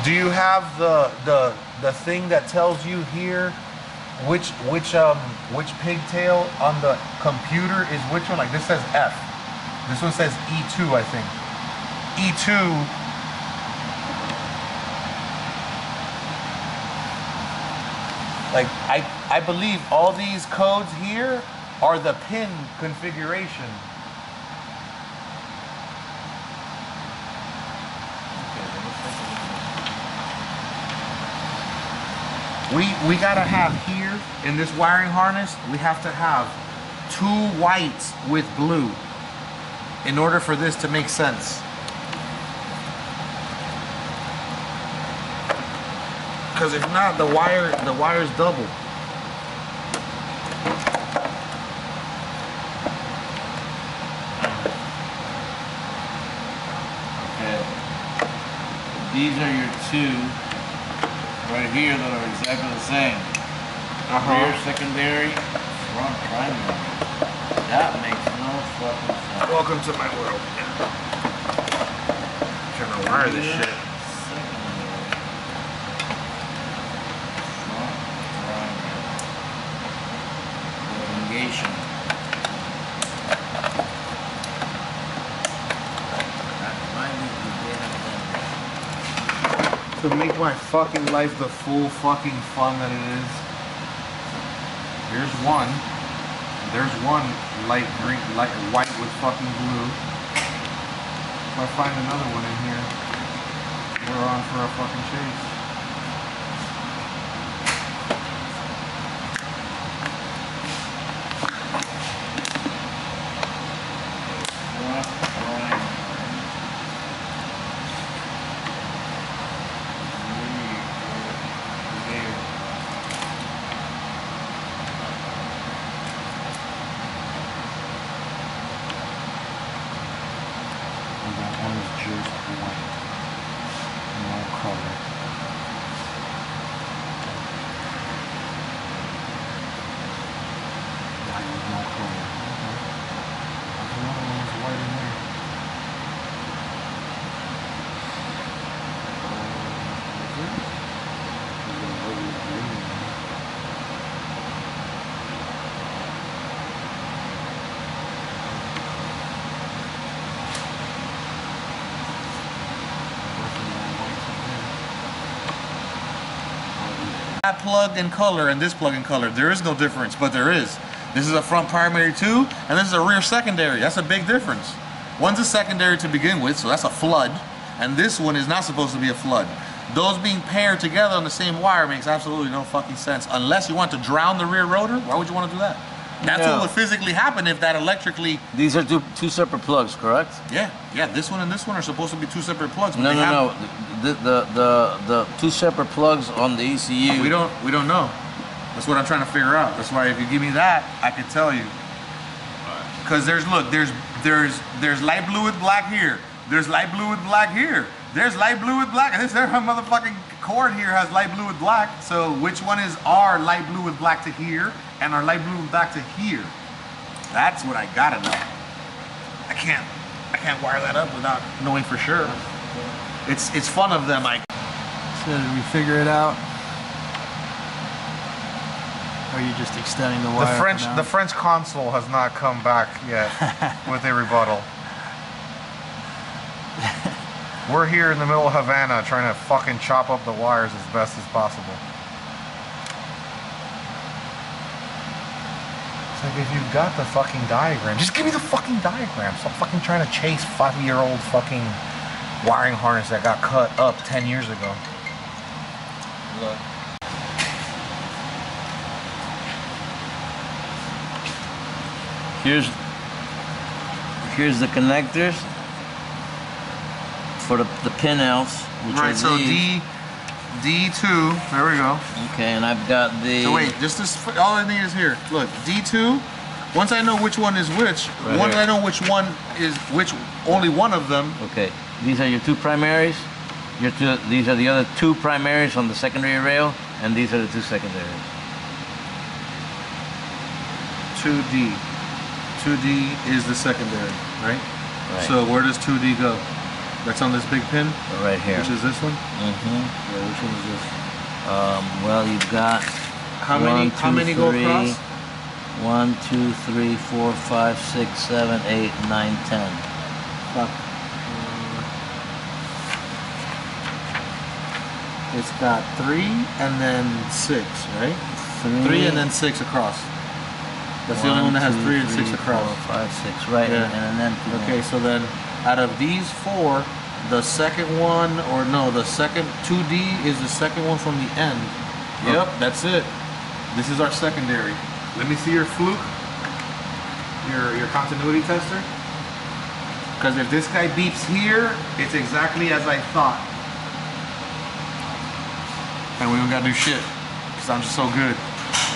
Speaker 3: Do you have the thing that tells you here which pigtail on the computer is which one? Like this says F. This one says E2, I think. E2. Like, I believe all these codes here are the pin configuration. We gotta have here, in this wiring harness, we have to have 2 whites with blue in order for this to make sense. Because if not, the wire's double.
Speaker 8: Okay. These are your 2 right here that are exactly the same. Rear secondary, front primary. That makes no fucking sense.
Speaker 3: Welcome to my world. Trying to wire this shit.
Speaker 8: Secondary. Front primary. Prolongation. That might be the data
Speaker 3: To make my fucking life the full fucking fun that it is. Here's one. There's one light green, light white with fucking blue. If I find another one in here, we're on for a fucking chase.
Speaker 1: that plug in color and this plug in color. There is no difference, but there is. This is a front primary too, and this is a rear secondary. That's a big difference. One's a secondary to begin with, so that's a flood, and this one is not supposed to be a flood. Those being paired together on the same wire makes absolutely no fucking sense. Unless you want to drown the rear rotor, why would you want to do that? That's what would physically happen if that electrically...
Speaker 8: These are two separate plugs, correct?
Speaker 1: Yeah, this one and this one are supposed to be two separate plugs. But
Speaker 8: No. The two separate plugs on the ECU.
Speaker 1: We don't know. That's what I'm trying to figure out. That's why if you give me that, I could tell you. Because there's light blue with black here. There's light blue with black here. There's light blue with black. This motherfucking cord here has light blue with black. So which one is our light blue with black to here and our light blue with black to here? That's what I gotta know. I can't wire that up without knowing for sure. It's fun of them.
Speaker 2: So did we figure it out? Or are you just extending the wire?
Speaker 3: The French consul has not come back yet with a rebuttal. We're here in the middle of Havana trying to fucking chop up the wires as best as possible. It's like, if you've got the fucking diagram, just give me the fucking diagram. Stop fucking trying to chase 5-year-old fucking wiring harness that got cut up 10 years ago.
Speaker 8: Look. Here's the connectors for the pin outs.
Speaker 1: Right, so D2, there we go.
Speaker 8: Okay, and I've got the...
Speaker 1: So wait, just this, all I need is here. Look, D2, once I know which one is which,
Speaker 8: Right
Speaker 1: once
Speaker 8: here.
Speaker 1: I know which one is which, only one of them.
Speaker 8: Okay, these are your two primaries. These are the other two primaries on the secondary rail, and these are the two secondaries.
Speaker 1: 2D. 2D is the secondary, right?
Speaker 8: Right.
Speaker 1: So where does 2D go? That's on this big pin?
Speaker 8: Right here.
Speaker 1: Which is this one?
Speaker 8: Mm-hmm.
Speaker 1: Yeah, which one is this?
Speaker 8: Well, you've got
Speaker 1: How many go across?
Speaker 8: 1, 2, 3, 4, 5, 6, 7, 8, 9, 10.
Speaker 1: Fuck. It's got 3 and then 6, right? 3 and then 6 across. That's the only one that has 3 and 6 across.
Speaker 8: 4, 5, 6, right?
Speaker 1: Yeah.
Speaker 8: And then
Speaker 1: Okay, so then out of these 4, the second one, or no, the second 2D is the second one from the end. Yep, that's it. This is our secondary. Let me see your fluke, your continuity tester. Because if this guy beeps here, it's exactly as I thought. And we don't got to do shit, because I'm just so good.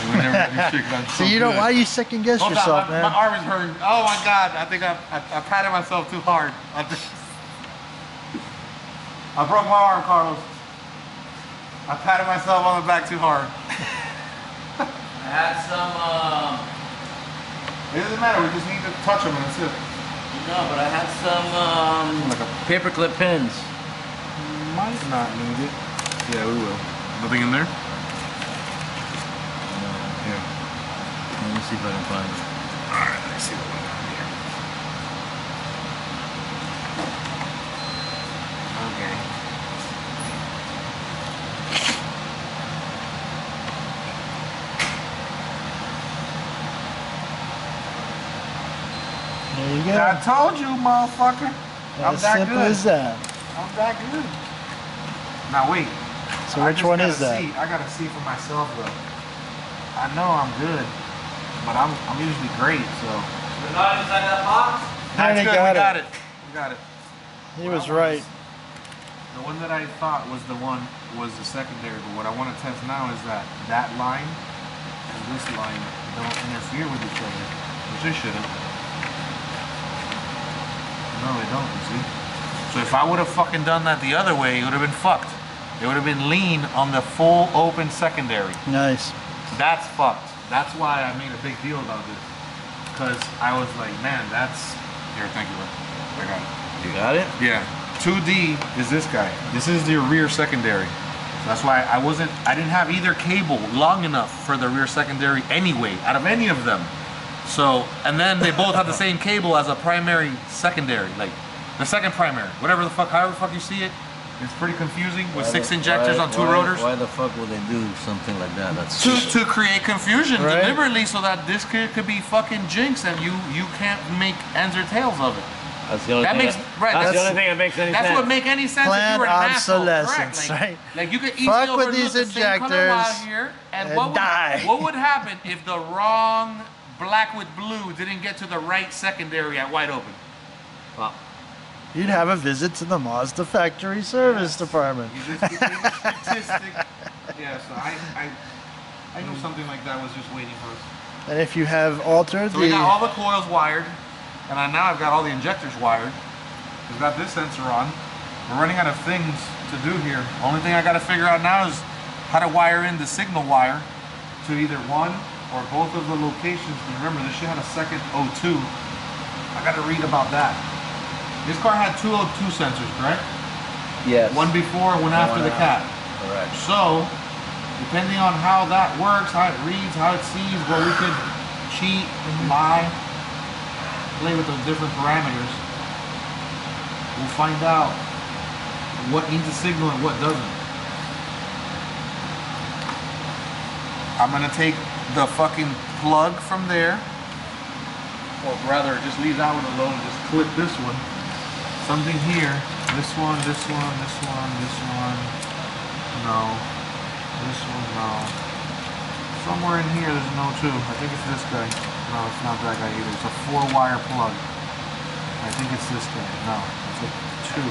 Speaker 1: And we never got to do shit, 'cause I'm just
Speaker 2: So
Speaker 1: so
Speaker 2: you don't,
Speaker 1: good.
Speaker 2: why you second guess
Speaker 1: Hold on,
Speaker 2: yourself,
Speaker 1: my
Speaker 2: man?
Speaker 1: arm is hurting. Oh my God, I think I patted myself too hard. I broke my arm, Carlos. I patted myself on the back too hard.
Speaker 8: I had some,
Speaker 1: It doesn't matter, we just need to touch them and that's it.
Speaker 8: no, but I had some
Speaker 1: Like a
Speaker 8: paperclip pins.
Speaker 1: might not need it. Yeah, we will. Nothing in there? Yeah.
Speaker 8: Let me see if I can find it.
Speaker 1: Alright, let's see what we got here. Okay.
Speaker 2: There you go.
Speaker 1: I told you, motherfucker. I'm
Speaker 2: As
Speaker 1: that
Speaker 2: simple
Speaker 1: good.
Speaker 2: as that.
Speaker 1: I'm that good. Now wait.
Speaker 2: So which one is that?
Speaker 1: I gotta see for myself though. I know I'm good, but I'm usually great, so.
Speaker 8: We're not inside that box?
Speaker 2: There
Speaker 1: That's
Speaker 2: you
Speaker 1: good,
Speaker 2: got
Speaker 1: we
Speaker 2: it.
Speaker 1: got it.
Speaker 2: He was right.
Speaker 1: The one that I thought was the secondary, but what I want to test now is that line and this line don't interfere with each other, which they shouldn't. No, they don't, you see? So if I would have fucking done that the other way, it would have been fucked. It would have been lean on the full open secondary.
Speaker 2: Nice.
Speaker 1: That's fucked. That's why I made a big deal about this. Because I was like, man, that's... Here, thank you, bro. I got it.
Speaker 8: You got it?
Speaker 1: Yeah. 2D is this guy. This is the rear secondary. So that's why I didn't have either cable long enough for the rear secondary anyway, out of any of them. So, and then they both have the same cable as a primary secondary, like the second primary, whatever the fuck, however the fuck you see it. It's pretty confusing with
Speaker 8: Why
Speaker 1: 6
Speaker 8: the-
Speaker 1: injectors
Speaker 8: why-
Speaker 1: on 2
Speaker 8: why-
Speaker 1: rotors.
Speaker 8: Why the fuck would they do something like that? That's
Speaker 1: To create confusion
Speaker 2: Right.
Speaker 1: deliberately so that this could be fucking jinx and you can't make ends or tails of it.
Speaker 8: That's the only
Speaker 1: That
Speaker 8: thing.
Speaker 1: makes right.
Speaker 8: That's the
Speaker 1: That's,
Speaker 8: only thing that makes any
Speaker 1: that's
Speaker 8: sense.
Speaker 1: what make any sense if you
Speaker 2: Planned
Speaker 1: were an asshole.
Speaker 2: obsolescence,
Speaker 1: Correct.
Speaker 2: right?
Speaker 1: Like you could easily
Speaker 2: Fuck with
Speaker 1: overlook
Speaker 2: these
Speaker 1: the same color wire
Speaker 2: injectors
Speaker 1: here, and
Speaker 2: and die.
Speaker 1: what would happen if the wrong black with blue didn't get to the right secondary at wide open?
Speaker 8: Well,
Speaker 2: You'd have a visit to the Mazda factory service department.
Speaker 1: You just became a statistic. Yeah, so I knew something like that was just waiting for us.
Speaker 2: And if you have altered
Speaker 1: So we
Speaker 2: the...
Speaker 1: got all the coils wired, and now I've got all the injectors wired. We've got this sensor on. We're running out of things to do here. Only thing I got to figure out now is how to wire in the signal wire to either one or both of the locations. And remember, this shit had a second O2. I got to read about that. This car had 2 O2 sensors, correct?
Speaker 8: yes.
Speaker 1: One before, one after the cat.
Speaker 8: Correct.
Speaker 1: So, depending on how that works, how it reads, how it sees, well, we could cheat, lie, play with those different parameters. We'll find out what needs a signal and what doesn't. I'm gonna take the fucking plug from there, or rather, just leave that one alone and just clip this one. Something here, this one, this one, this one, this one, no. This one, no. Somewhere in here there's no 2. I think it's this guy. No, it's not that guy either. It's a 4-wire plug. I think it's this guy. No, it's a 2.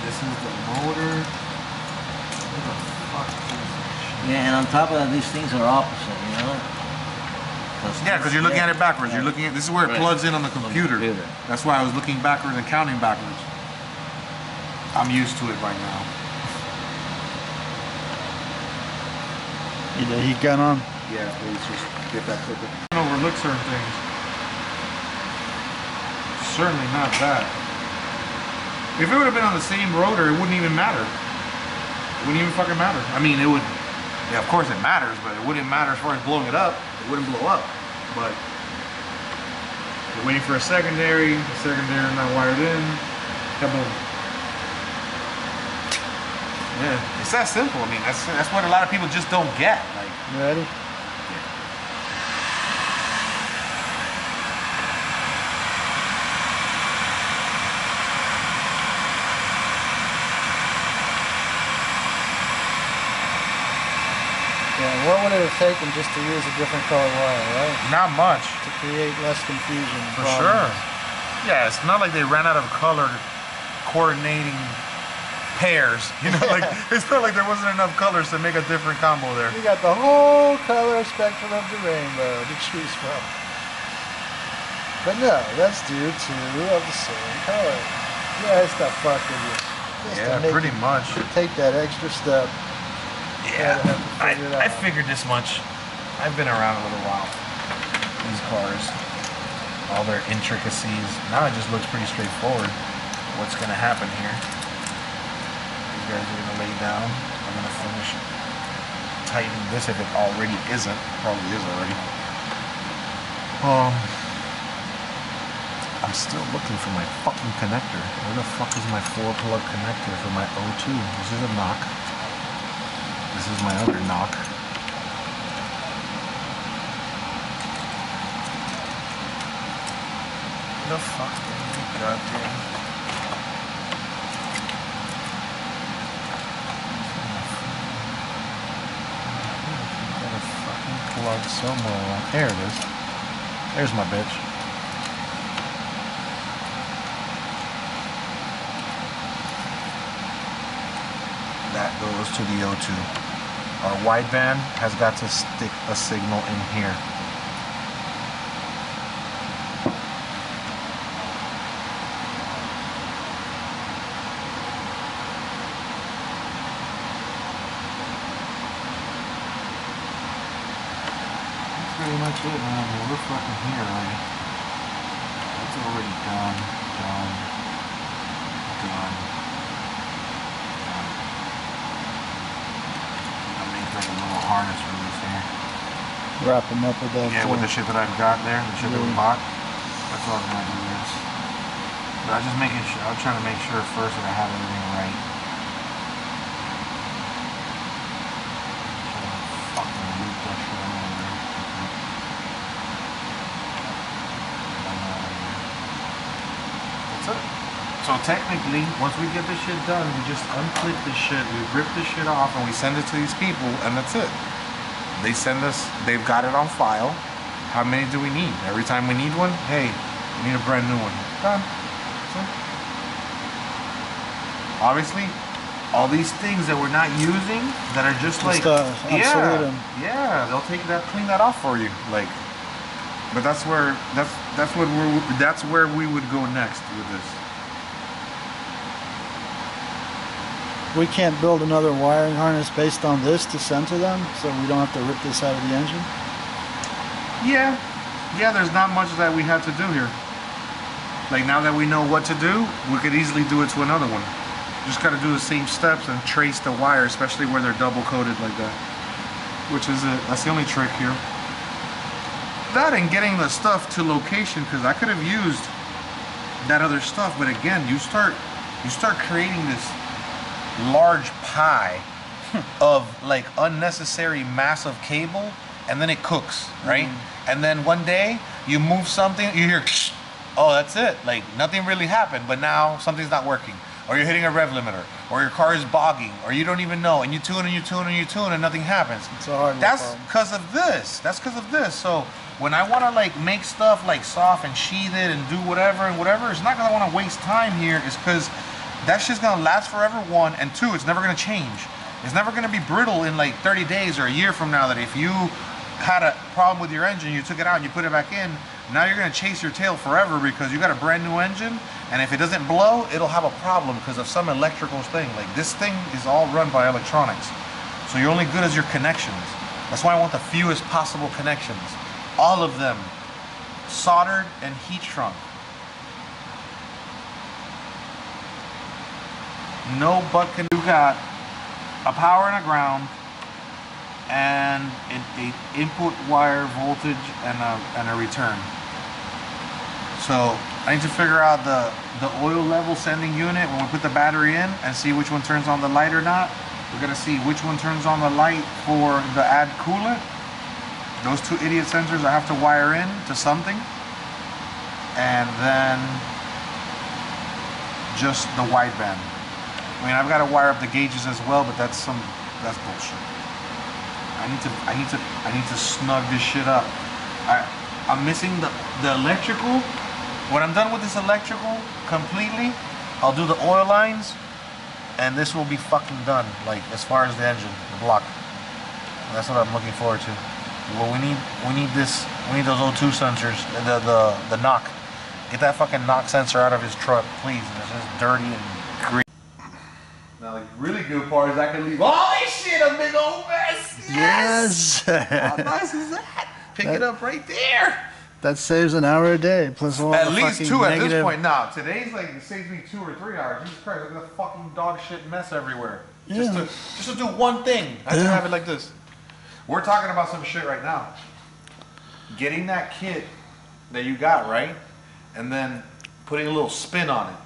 Speaker 1: This is the motor. What the fuck is this shit?
Speaker 8: Yeah, and on top of that, these things are opposite, you know?
Speaker 1: Yeah, because you're looking at it backwards. You're looking at, this is where it
Speaker 8: Right.
Speaker 1: plugs in on the computer. That's why I was looking backwards and counting backwards. I'm used to it by now.
Speaker 2: You the heat gun on?
Speaker 1: Yeah, please just get that clicker. Don't overlook certain things. Certainly not that. If it would have been on the same rotor, it wouldn't even matter. It wouldn't even fucking matter. I mean, it would, yeah, of course it matters, but it wouldn't matter as far as blowing it up. It wouldn't blow up. But you're waiting for a secondary, the secondary not wired in. Kaboom. Yeah, it's that simple. I mean, that's what a lot of people just don't get. Like,
Speaker 2: You ready? Yeah, what would it have taken just to use a different color wire, right?
Speaker 1: not much.
Speaker 2: To create less confusion.
Speaker 1: For
Speaker 2: problems.
Speaker 1: sure. Yeah, it's not like they ran out of color coordinating pairs. You know, like it's not like there wasn't enough colors to make a different combo there.
Speaker 2: You got the whole color spectrum of the rainbow to choose from. But no, that's due to of the same color. Yeah, it's the fuck with you. Just to
Speaker 1: Yeah,
Speaker 2: make
Speaker 1: pretty
Speaker 2: you
Speaker 1: much.
Speaker 2: take that extra step.
Speaker 1: Yeah,
Speaker 2: Gotta have to figure it
Speaker 1: I
Speaker 2: out.
Speaker 1: figured this much. I've been around a little while. These cars, all their intricacies. Now it just looks pretty straightforward. What's gonna happen here? These guys are gonna lay down. I'm gonna finish tightening this if it already isn't. Probably is already. I'm still looking for my fucking connector. Where the fuck is my 4-plug connector for my O2? This is a knock. This is my other knock. The fuck, goddamn. Got a fucking plug somewhere. There it is. There's my bitch. That goes to the O2. Our wideband has got to stick a signal in here. That's pretty much it, man. We're fucking here already. It's already done. Like a little harness for this here.
Speaker 2: Wrap them up with that.
Speaker 1: Yeah, with the shit that I've got there, the shit that we bought. That's all I'm gonna do this.
Speaker 3: But I'm just making sure. I'm trying to make sure first that I have everything right. Fucking loop that shit all over. That's it. So technically, once we get this shit done, we just unclip this shit, we rip this shit off, and we send it to these people, and that's it. They send us, they've got it on file. How many do we need? Every time we need one, hey, we need a brand new one. Done. That's it. Obviously, all these things that we're not using, that are just like, yeah, they'll take that, clean that off for you, like. But that's where we would go next with this.
Speaker 2: We can't build another wiring harness based on this to send to them, so we don't have to rip this out of the engine?
Speaker 3: Yeah, there's not much that we have to do here. Like, now that we know what to do, we could easily do it to another one. Just gotta do the same steps and trace the wire, especially where they're double coated like that. Which is it, that's the only trick here. That and getting the stuff to location, because I could have used that other stuff, but again, you start creating this large pie of like unnecessary massive cable, and then it cooks, right? And then one day you move something, you hear, oh, that's it, like nothing really happened, but now something's not working, or you're hitting a rev limiter, or your car is bogging, or you don't even know, and you tune and you tune and you tune and nothing happens.
Speaker 2: It's a hard
Speaker 3: That's because of this. That's because of this. So when I want to like make stuff like soft and sheath it and do whatever, it's not because I want to waste time here. It's because that shit's gonna last forever, one, and two, it's never gonna change. It's never gonna be brittle in like 30 days or a year from now, that if you had a problem with your engine, you took it out and you put it back in, now you're gonna chase your tail forever because you got a brand new engine, and if it doesn't blow, it'll have a problem because of some electrical thing. Like, this thing is all run by electronics. So you're only good as your connections. That's why I want the fewest possible connections. All of them soldered and heat shrunk. No butt can do. Got a power and a ground, and a input wire voltage and a return. So I need to figure out the oil level sending unit when we put the battery in, and see which one turns on the light or not. We're gonna see which one turns on the light for the add coolant. Those two idiot sensors I have to wire in to something, and then just the wideband. I mean, I've got to wire up the gauges as well, but that's bullshit. I need to snug this shit up. I'm missing the electrical. When I'm done with this electrical completely, I'll do the oil lines, and this will be fucking done. Like, as far as the engine, the block. And that's what I'm looking forward to. Well, we need those O2 sensors, the knock. Get that fucking knock sensor out of his truck, please. It's just dirty and green. Now, the really good part is I can leave all this shit a big old mess.
Speaker 2: Yes!
Speaker 3: How nice is that? Pick it up right there.
Speaker 2: That saves an hour a day, plus all
Speaker 3: At
Speaker 2: the
Speaker 3: least
Speaker 2: fucking
Speaker 3: two at
Speaker 2: negative.
Speaker 3: this point. Now, today's like, it saves me 2 or 3 hours. Jesus Christ, look at the fucking dog shit mess everywhere.
Speaker 2: Yeah.
Speaker 3: Just to do one thing. I have to have it like this. We're talking about some shit right now. Getting that kit that you got, right? And then putting a little spin on it.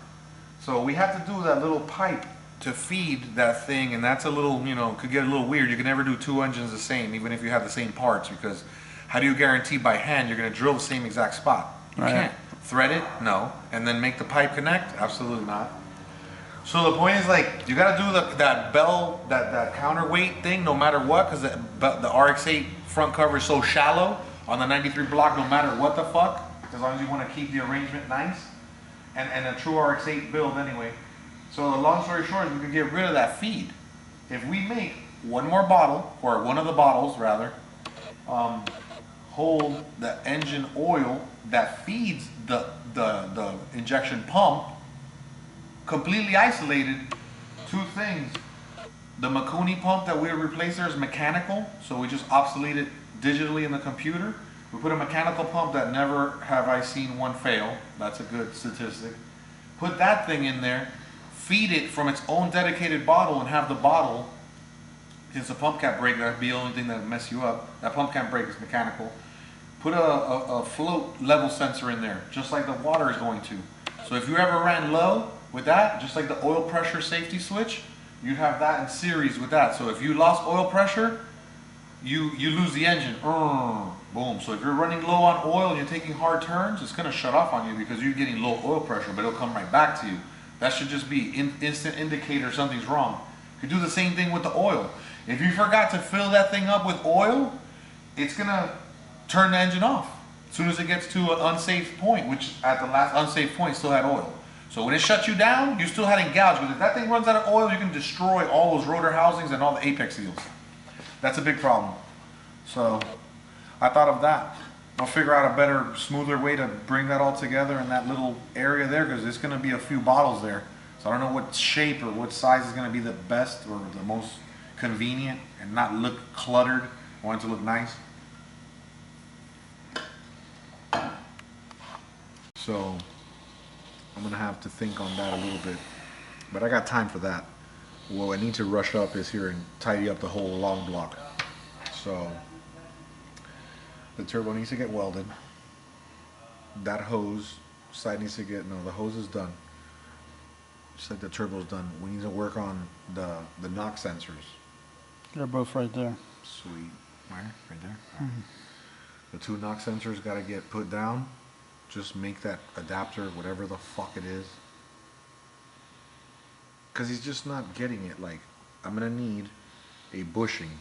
Speaker 3: So we have to do that little pipe to feed that thing, and that's a little, could get a little weird. You can never do 2 engines the same, even if you have the same parts, because how do you guarantee by hand you're going to drill the same exact spot? You can't. Thread it? No. And then make the pipe connect? Absolutely not. So the point is, like, you got to do that bell, that counterweight thing no matter what, because the RX8 front cover is so shallow on the 93 block, no matter what the fuck, as long as you want to keep the arrangement nice, and a true RX8 build anyway. So the long story short is we can get rid of that feed. If we make one more bottle, or one of the bottles rather, hold the engine oil that feeds the injection pump, completely isolated, 2 things. The Makuni pump that we replaced there is mechanical, so we just obsolete it digitally in the computer. We put a mechanical pump that never have I seen one fail. That's a good statistic. Put that thing in there, feed it from its own dedicated bottle, and have the bottle, since the pump cap break, that'd be the only thing that would mess you up. That pump cap break is mechanical. Put a float level sensor in there, just like the water is going to.
Speaker 1: So if you ever ran low with that, just like the oil pressure safety switch, you'd have that in series with that. So if you lost oil pressure, you lose the engine. Boom. So if you're running low on oil and you're taking hard turns, it's gonna shut off on you because you're getting low oil pressure, but it'll come right back to you. That should just be instant indicator something's wrong. You do the same thing with the oil. If you forgot to fill that thing up with oil, it's gonna turn the engine off as soon as it gets to an unsafe point, which at the last unsafe point still had oil. So when it shuts you down, you still had engaged. But if that thing runs out of oil, you can destroy all those rotor housings and all the apex seals. That's a big problem. So I thought of that. I'll figure out a better, smoother way to bring that all together in that little area there, because there's gonna be a few bottles there. So I don't know what shape or what size is gonna be the best or the most convenient and not look cluttered. I want it to look nice. So I'm gonna have to think on that a little bit, but I got time for that. What I need to rush up is here and tidy up the whole long block. So the turbo needs to get welded. That hose side needs to get, no, the hose is done. Just like the turbo's done. We need to work on the knock sensors.
Speaker 2: They're both right there.
Speaker 1: Sweet. Where? Right there? Mm-hmm. The two knock sensors got to get put down. Just make that adapter, whatever the fuck it is. Because he's just not getting it. Like, I'm going to need a bushing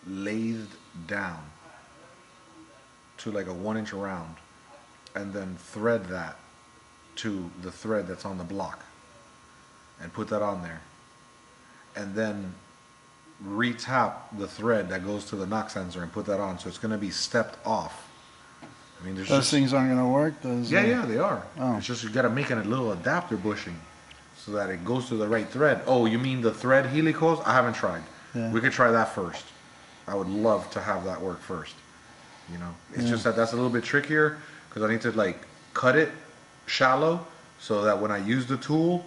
Speaker 1: lathed down to like a 1-inch round, and then thread that to the thread that's on the block and put that on there, and then re-tap the thread that goes to the knock sensor and put that on, so it's going to be stepped off. I mean,
Speaker 2: those things aren't going to work?
Speaker 1: Yeah, they are.
Speaker 2: Oh.
Speaker 1: It's just you got to make it a little adapter bushing so that it goes to the right thread. Oh, you mean the thread helicos? I haven't tried.
Speaker 2: Yeah.
Speaker 1: We could try that first. I would love to have that work first. You know, it's just that that's a little bit trickier because I need to like cut it shallow so that when I use the tool,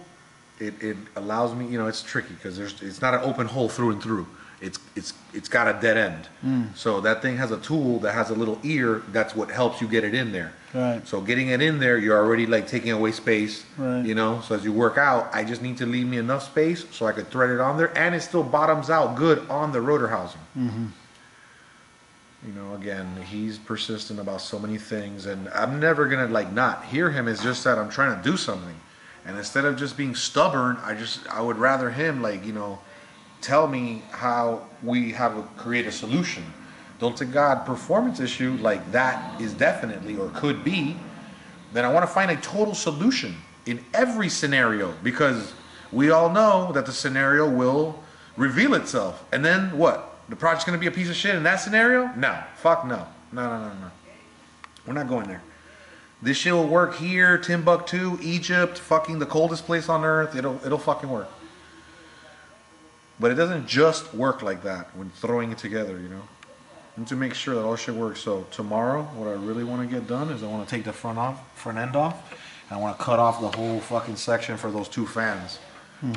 Speaker 1: it allows me. You know, it's tricky because it's not an open hole through and through. It's got a dead end. So that thing has a tool that has a little ear. That's what helps you get it in there.
Speaker 2: Right.
Speaker 1: So getting it in there, you're already like taking away space.
Speaker 2: Right.
Speaker 1: You know, so as you work out, I just need to leave me enough space so I could thread it on there, and it still bottoms out good on the rotor housing.
Speaker 2: Mm-hmm.
Speaker 1: You know, again, he's persistent about so many things, and I'm never gonna like not hear him. It's just that I'm trying to do something, and instead of just being stubborn, I would rather him like, you know, tell me how we have to create a solution. Don't to God performance issue like that is definitely or could be. Then I want to find a total solution in every scenario, because we all know that the scenario will reveal itself, and then what? The project's gonna be a piece of shit in that scenario? No. Fuck no. No. We're not going there. This shit will work here, Timbuktu, Egypt, fucking the coldest place on earth. It'll fucking work. But it doesn't just work like that when throwing it together, you know? I need to make sure that all shit works. So tomorrow, what I really want to get done is I want to take the front end off, and I want to cut off the whole fucking section for those two fans.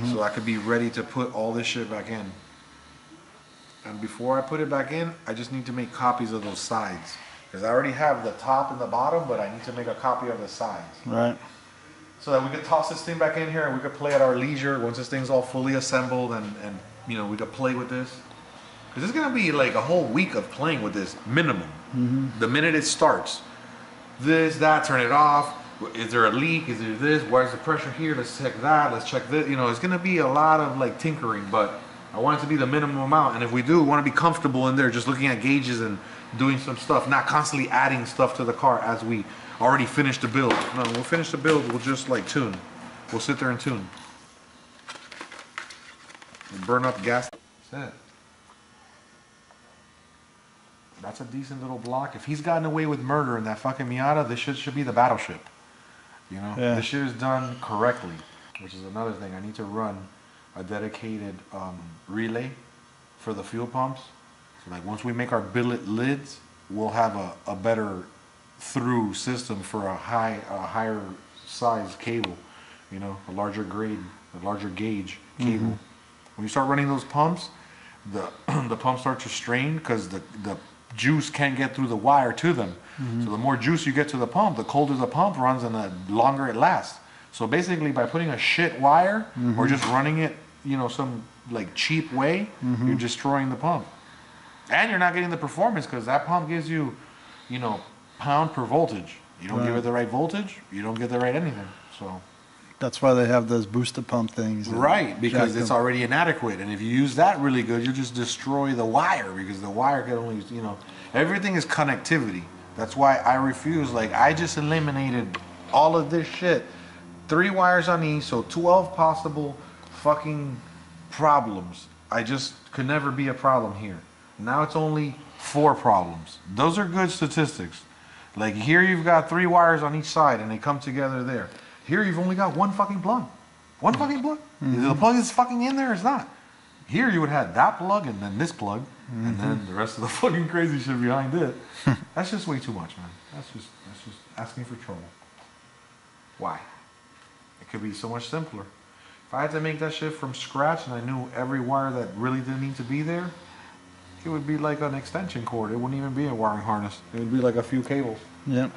Speaker 1: So I could be ready to put all this shit back in. And before I put it back in, I just need to make copies of those sides. Because I already have the top and the bottom, but I need to make a copy of the sides.
Speaker 2: Right.
Speaker 1: So that we could toss this thing back in here and we could play at our leisure once this thing's all fully assembled, and you know, we could play with this. Because it's going to be like a whole week of playing with this, minimum. The minute it starts. This, that, turn it off. Is there a leak? Is there this? Where's the pressure here? Let's check that. Let's check this. You know, it's going to be a lot of like tinkering, but I want it to be the minimum amount. And if we do, we want to be comfortable in there just looking at gauges and doing some stuff, not constantly adding stuff to the car as we already finished the build. No, we'll finish the build. We'll just like tune. We'll sit there and tune. We'll burn up gas. That's it. That's a decent little block. If he's gotten away with murder in that fucking Miata, this shit should be the battleship. You know, this shit is done correctly, which is another thing. I need to run a dedicated relay for the fuel pumps. So like once we make our billet lids, we'll have a better through system for a higher size cable. You know, a larger gauge cable. When you start running those pumps, the pumps start to strain because the juice can't get through the wire to them. So the more juice you get to the pump, the colder the pump runs and the longer it lasts. So basically by putting a shit wire or just running it, you know, some like cheap way, you're destroying the pump. And you're not getting the performance because that pump gives you, you know, pound per voltage. You don't give it the right voltage, you don't get the right anything. So
Speaker 2: That's why they have those booster pump things.
Speaker 1: right, because
Speaker 2: jack
Speaker 1: it's
Speaker 2: them.
Speaker 1: already inadequate. And if you use that really good, you just destroy the wire because the wire can only, you know, everything is connectivity. That's why I refuse. Like, I just eliminated all of this shit. 3 wires on each, so 12 possible fucking problems. I just could never be a problem here. Now it's only 4 problems. Those are good statistics. Like, here you've got 3 wires on each side and they come together there. Here you've only got 1 fucking plug. 1 fucking plug. Either the plug is fucking in there or it's not. Here you would have that plug and then this plug and then the rest of the fucking crazy shit behind it. That's just way too much, man. That's just asking for trouble. Why? It could be so much simpler. If I had to make that shit from scratch and I knew every wire that really didn't need to be there, it would be like an extension cord. It wouldn't even be a wiring harness. It would be like a few cables.
Speaker 2: Yep.